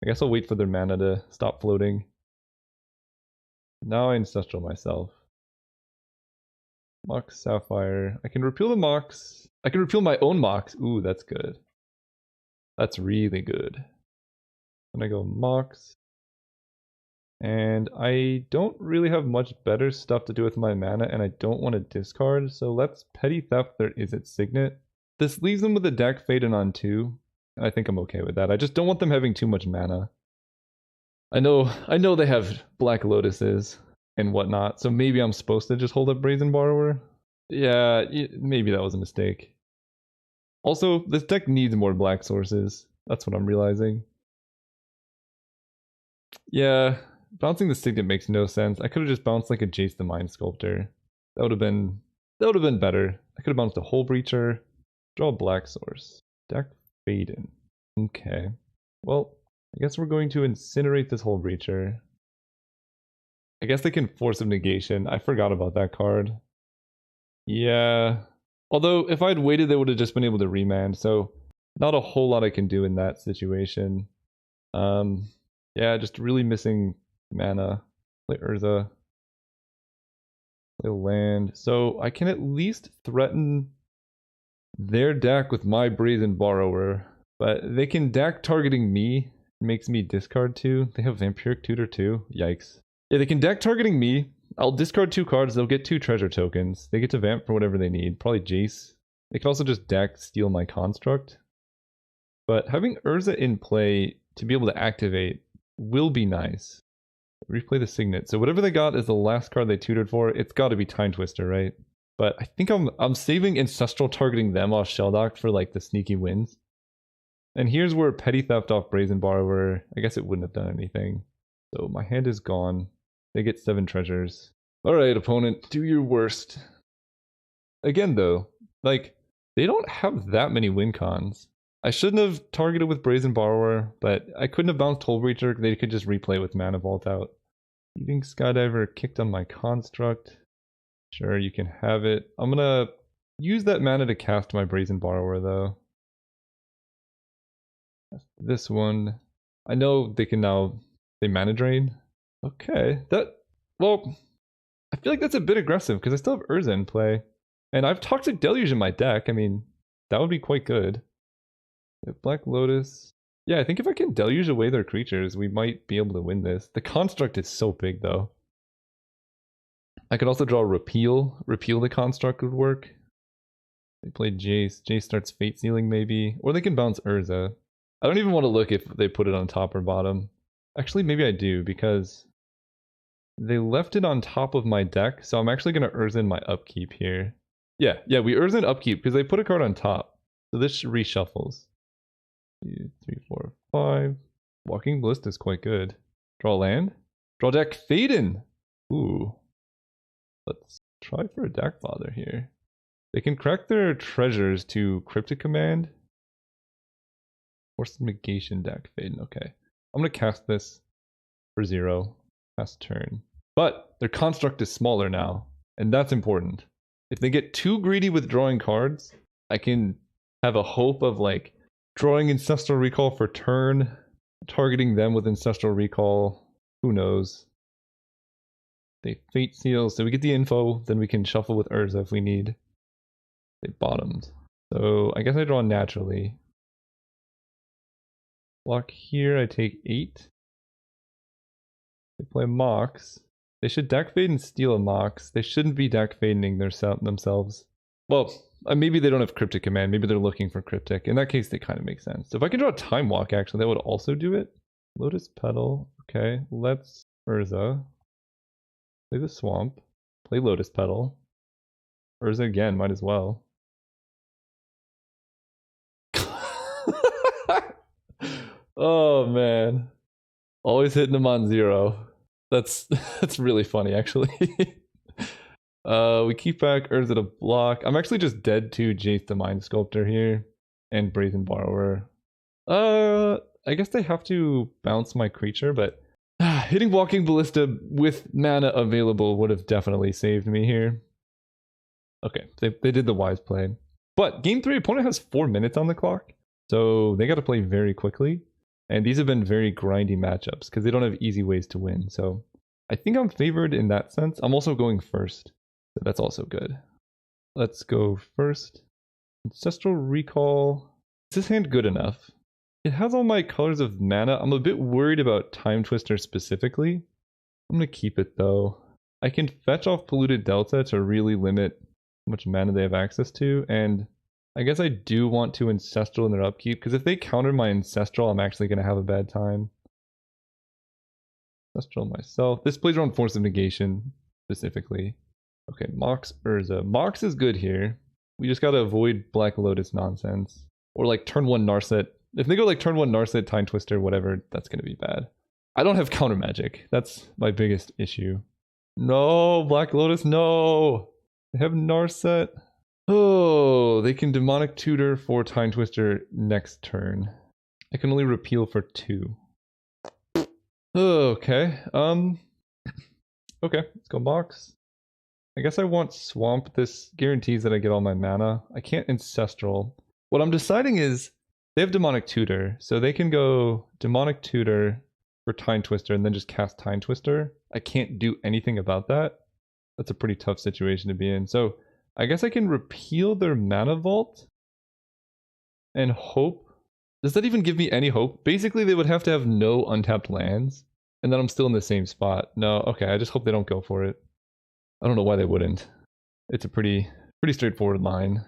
I guess I'll wait for their mana to stop floating. Now I Ancestral myself. Mox Sapphire. I can repeal the Mox. I can repeal my own Mox. Ooh, that's good. That's really good. And I go Mox. And I don't really have much better stuff to do with my mana, and I don't want to discard, so let's Petty Theft their Izzet Signet. This leaves them with a Dak Faden on 2, and I think I'm okay with that. I just don't want them having too much mana. I know they have Black Lotuses and whatnot, so maybe I'm supposed to just hold up Brazen Borrower? Yeah, maybe that was a mistake. Also, this deck needs more black sources. That's what I'm realizing. Yeah, bouncing the Signet makes no sense. I could have just bounced like a Jace the Mind Sculptor. That would have been better. I could have bounced a Hole Breacher, draw a black source. Deck Faden. Okay. Well, I guess we're going to incinerate this Hole Breacher. I guess they can Force of Negation. I forgot about that card. Yeah. Although, if I'd waited, they would have just been able to remand, so not a whole lot I can do in that situation. Yeah, just really missing mana. Play Urza. Play land. So I can at least threaten their deck with my Brazen Borrower, but they can deck targeting me. Makes me discard 2. They have Vampiric Tutor too. Yikes. Yeah, they can deck targeting me. I'll discard 2 cards. They'll get 2 treasure tokens. They get to vamp for whatever they need. Probably Jace. They can also just deck steal my construct. But having Urza in play to be able to activate will be nice. Replay the Signet. So whatever they got is the last card they tutored for. It's got to be Time Twister, right? But I think I'm saving Ancestral targeting them off Shelldock for like the sneaky wins. And here's where Petty Theft off Brazen Borrower, I guess it wouldn't have done anything. So my hand is gone. They get 7 treasures. Alright, opponent, do your worst. Again though, like, they don't have that many win cons. I shouldn't have targeted with Brazen Borrower, but I couldn't have bounced Hole Breacher. They could just replay with Mana Vault out. Eating Skydiver kicked on my construct. Sure, you can have it. I'm gonna use that mana to cast my Brazen Borrower though. This one. I know they can now... They mana drain. Okay, well, I feel like that's a bit aggressive because I still have Urza in play. And I have Toxic Deluge in my deck. I mean, that would be quite good. Black Lotus. Yeah, I think if I can deluge away their creatures, we might be able to win this. The construct is so big though. I could also draw Repeal. Repeal the construct would work. They play Jace. Jace starts Fate Sealing maybe. Or they can bounce Urza. I don't even want to look if they put it on top or bottom. Actually, maybe I do because they left it on top of my deck. So I'm actually going to Urza in my upkeep here. Yeah, we Urza in upkeep because they put a card on top. So this reshuffles. 2, 3, 4, 5. Walking Ballista is quite good. Draw land. Draw deck Faden. Ooh. Let's try for a deck father here. They can crack their treasures to Cryptic Command. Force Negation deck Faden. Okay. I'm going to cast this for 0. Pass turn. But their construct is smaller now. And that's important. If they get too greedy with drawing cards, I can have a hope of like drawing Ancestral Recall for turn, targeting them with Ancestral Recall. Who knows? They Fate Seal, so we get the info, then we can shuffle with Urza if we need. They bottomed. So I guess I draw naturally. Block here, I take 8. They play Mox. They should deck fade and steal a Mox. They shouldn't be deck fadening themselves. Well, maybe they don't have Cryptic Command. Maybe they're looking for Cryptic. In that case, they kind of make sense. So if I can draw a Time Walk, actually, that would also do it. Lotus Petal. Okay, let's Urza. Play the Swamp. Play Lotus Petal. Urza again, might as well. Oh man. Always hitting them on 0. That's really funny actually. We keep back Urza to block. I'm actually just dead to Jace the Mind Sculptor here. And Brazen Borrower. I guess they have to bounce my creature, but hitting Walking Ballista with mana available would have definitely saved me here. Okay, they did the wise play. But game 3, opponent has 4 minutes on the clock. So they got to play very quickly. And these have been very grindy matchups because they don't have easy ways to win. So I think I'm favored in that sense. I'm also going first. So that's also good. Let's go first. Ancestral Recall. Is this hand good enough? It has all my colors of mana. I'm a bit worried about Time Twister specifically. I'm going to keep it though. I can fetch off Polluted Delta to really limit how much mana they have access to. And I guess I do want to Ancestral in their upkeep, because if they counter my Ancestral, I'm actually going to have a bad time. Ancestral myself. This plays around Force of Negation, specifically. Okay, Mox Urza. Mox is good here. We just gotta avoid Black Lotus nonsense. Or like turn 1 Narset. If they go like turn 1 Narset, Time Twister, whatever, that's gonna be bad. I don't have counter magic. That's my biggest issue. No, Black Lotus, no! They have Narset. Oh, they can Demonic Tutor for Time Twister next turn. I can only repeal for 2. Okay, okay, let's go box. I guess I want Swamp. This guarantees that I get all my mana. I can't Ancestral. What I'm deciding is they have Demonic Tutor, so they can go Demonic Tutor for Time Twister and then just cast Time Twister. I can't do anything about that. That's a pretty tough situation to be in. So I guess I can repeal their Mana Vault and hope. Does that even give me any hope? Basically, they would have to have no untapped lands, and then I'm still in the same spot. No, okay, I just hope they don't go for it. I don't know why they wouldn't. It's a pretty straightforward line.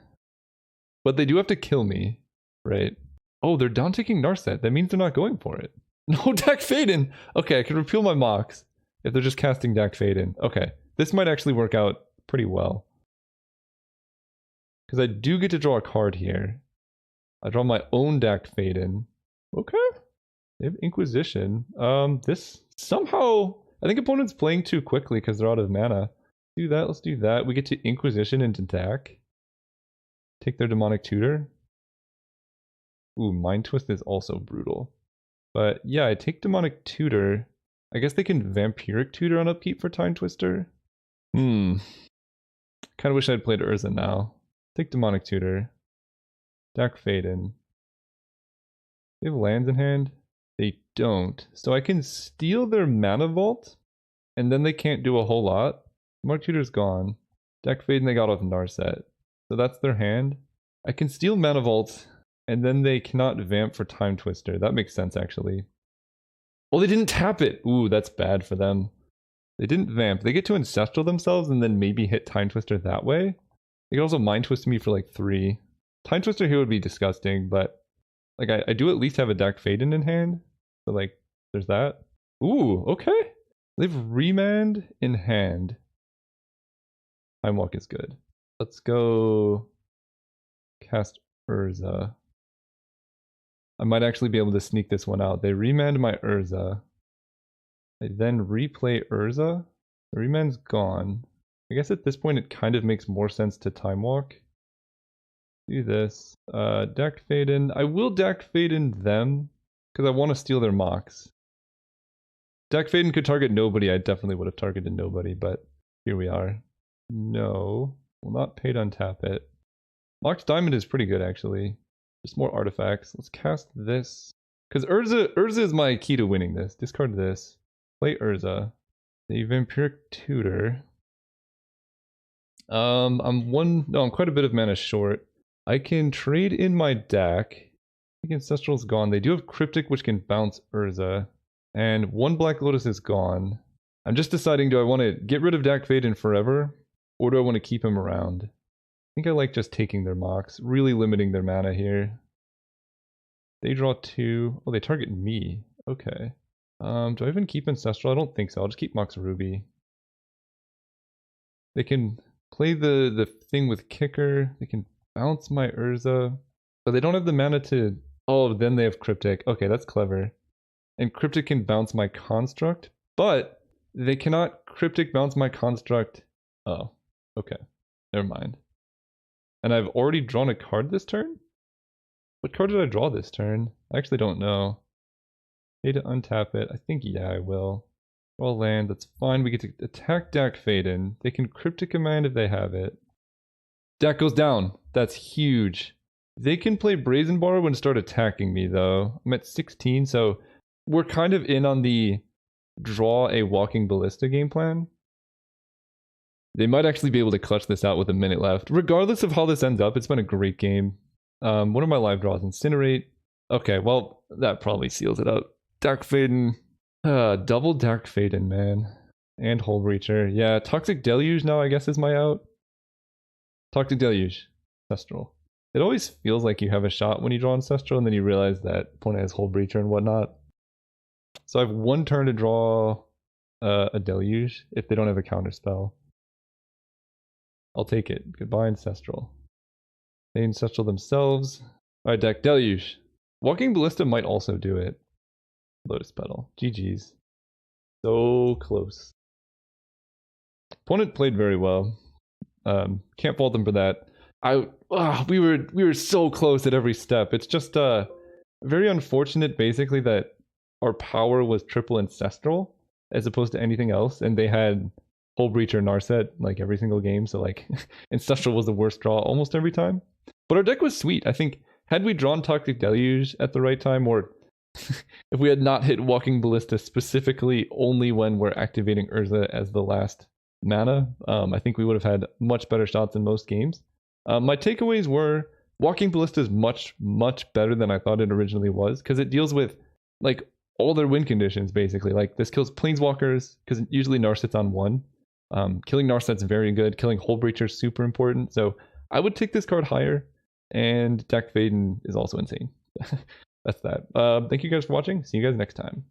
But they do have to kill me, right? Oh, they're down taking Narset. That means they're not going for it. No, Dak Faden! Okay, I can repeal my Mox if they're just casting Dak Faden. Okay, this might actually work out pretty well. Because I do get to draw a card here. I draw my own Dak Faden. Okay. They have Inquisition. This somehow... I think opponent's playing too quickly because they're out of mana. Do that, let's do that. We get to Inquisition into Dak. Take their Demonic Tutor. Ooh, Mind Twist is also brutal. But yeah, I take Demonic Tutor. I guess they can Vampiric Tutor on upkeep for Time Twister. Kinda wish I'd played Urza now. Take Demonic Tutor. Dak Faden. They have lands in hand? They don't. So I can steal their Mana Vault, and then they can't do a whole lot. Demonic Tutor's gone. Dak Faden they got off Narset. So that's their hand. I can steal Mana Vault, and then they cannot vamp for Time Twister. That makes sense, actually. Oh, they didn't tap it! Ooh, that's bad for them. They didn't vamp. They get to Ancestral themselves and then maybe hit Time Twister that way. They could also Mind Twist me for like 3. Time Twister here would be disgusting, but like I do at least have a Dak Faden in hand. So like, there's that. Ooh, okay. They've Remand in hand. Time Walk is good. Let's go cast Urza. I might actually be able to sneak this one out. They remand my Urza. I then replay Urza. The remand's gone. I guess at this point it kind of makes more sense to Time Walk. Do this. Dak Faden. I will Dak Faden them, because I want to steal their Mox. Dak Faden could target nobody. I definitely would have targeted nobody, but here we are. No. Will not pay to untap it. Mox Diamond is pretty good, actually. Just more artifacts. Let's cast this. Because Urza is my key to winning this. Discard this. Play Urza. The Vampiric Tutor. I'm quite a bit of mana short. I can trade in my Dak. I think Ancestral's gone. They do have Cryptic, which can bounce Urza. And 1 Black Lotus is gone. I'm just deciding, do I want to get rid of Dak Faden forever? Or do I want to keep him around? I think I like just taking their Mox, really limiting their mana here. They draw 2. Oh, they target me. Okay. Do I even keep Ancestral? I don't think so. I'll just keep Mox Ruby. They can play the thing with Kicker. They can bounce my Urza. But they don't have the mana to... Oh, then they have Cryptic. Okay, that's clever. And Cryptic can bounce my Construct. But they cannot Cryptic bounce my Construct. Oh, okay. Never mind. And I've already drawn a card this turn? What card did I draw this turn? I actually don't know. Pay to untap it. I think, yeah, I will. Draw land, that's fine. We get to attack Dak Faden. They can Cryptic Command if they have it. Dak goes down. That's huge. They can play Brazen Borrow and start attacking me, though. I'm at 16, so we're kind of in on the draw a Walking Ballista game plan. They might actually be able to clutch this out with a minute left. Regardless of how this ends up, it's been a great game. One of my live draws, Incinerate. Okay, well, that probably seals it up. Dak Faden. Double Dak Faden, man. And Hole Breacher. Yeah, Toxic Deluge now, I guess, is my out. Toxic Deluge. Ancestral. It always feels like you have a shot when you draw Ancestral, and then you realize that opponent has Hole Breacher and whatnot. So I have 1 turn to draw a Deluge if they don't have a counter spell. I'll take it. Goodbye, Ancestral. They Ancestral themselves. Alright, deck. Deluge. Walking Ballista might also do it. Lotus Petal. GG's. So close. Opponent played very well. Can't fault them for that. We were so close at every step. It's just very unfortunate, basically, that our power was triple Ancestral as opposed to anything else, and they had Hull Breacher Narset like every single game. So like Ancestral was the worst draw almost every time. But our deck was sweet. I think had we drawn Toxic Deluge at the right time, or if we had not hit Walking Ballista specifically only when we're activating Urza as the last mana, I think we would have had much better shots in most games. My takeaways were Walking Ballista is much, much better than I thought it originally was, because it deals with like all their win conditions, basically. Like this kills Planeswalkers, because usually Narset's on 1. Killing Narset's very good. Killing Hull Breacher is super important. So I would take this card higher, and Deck Faden is also insane. That's that. Thank you guys for watching. See you guys next time.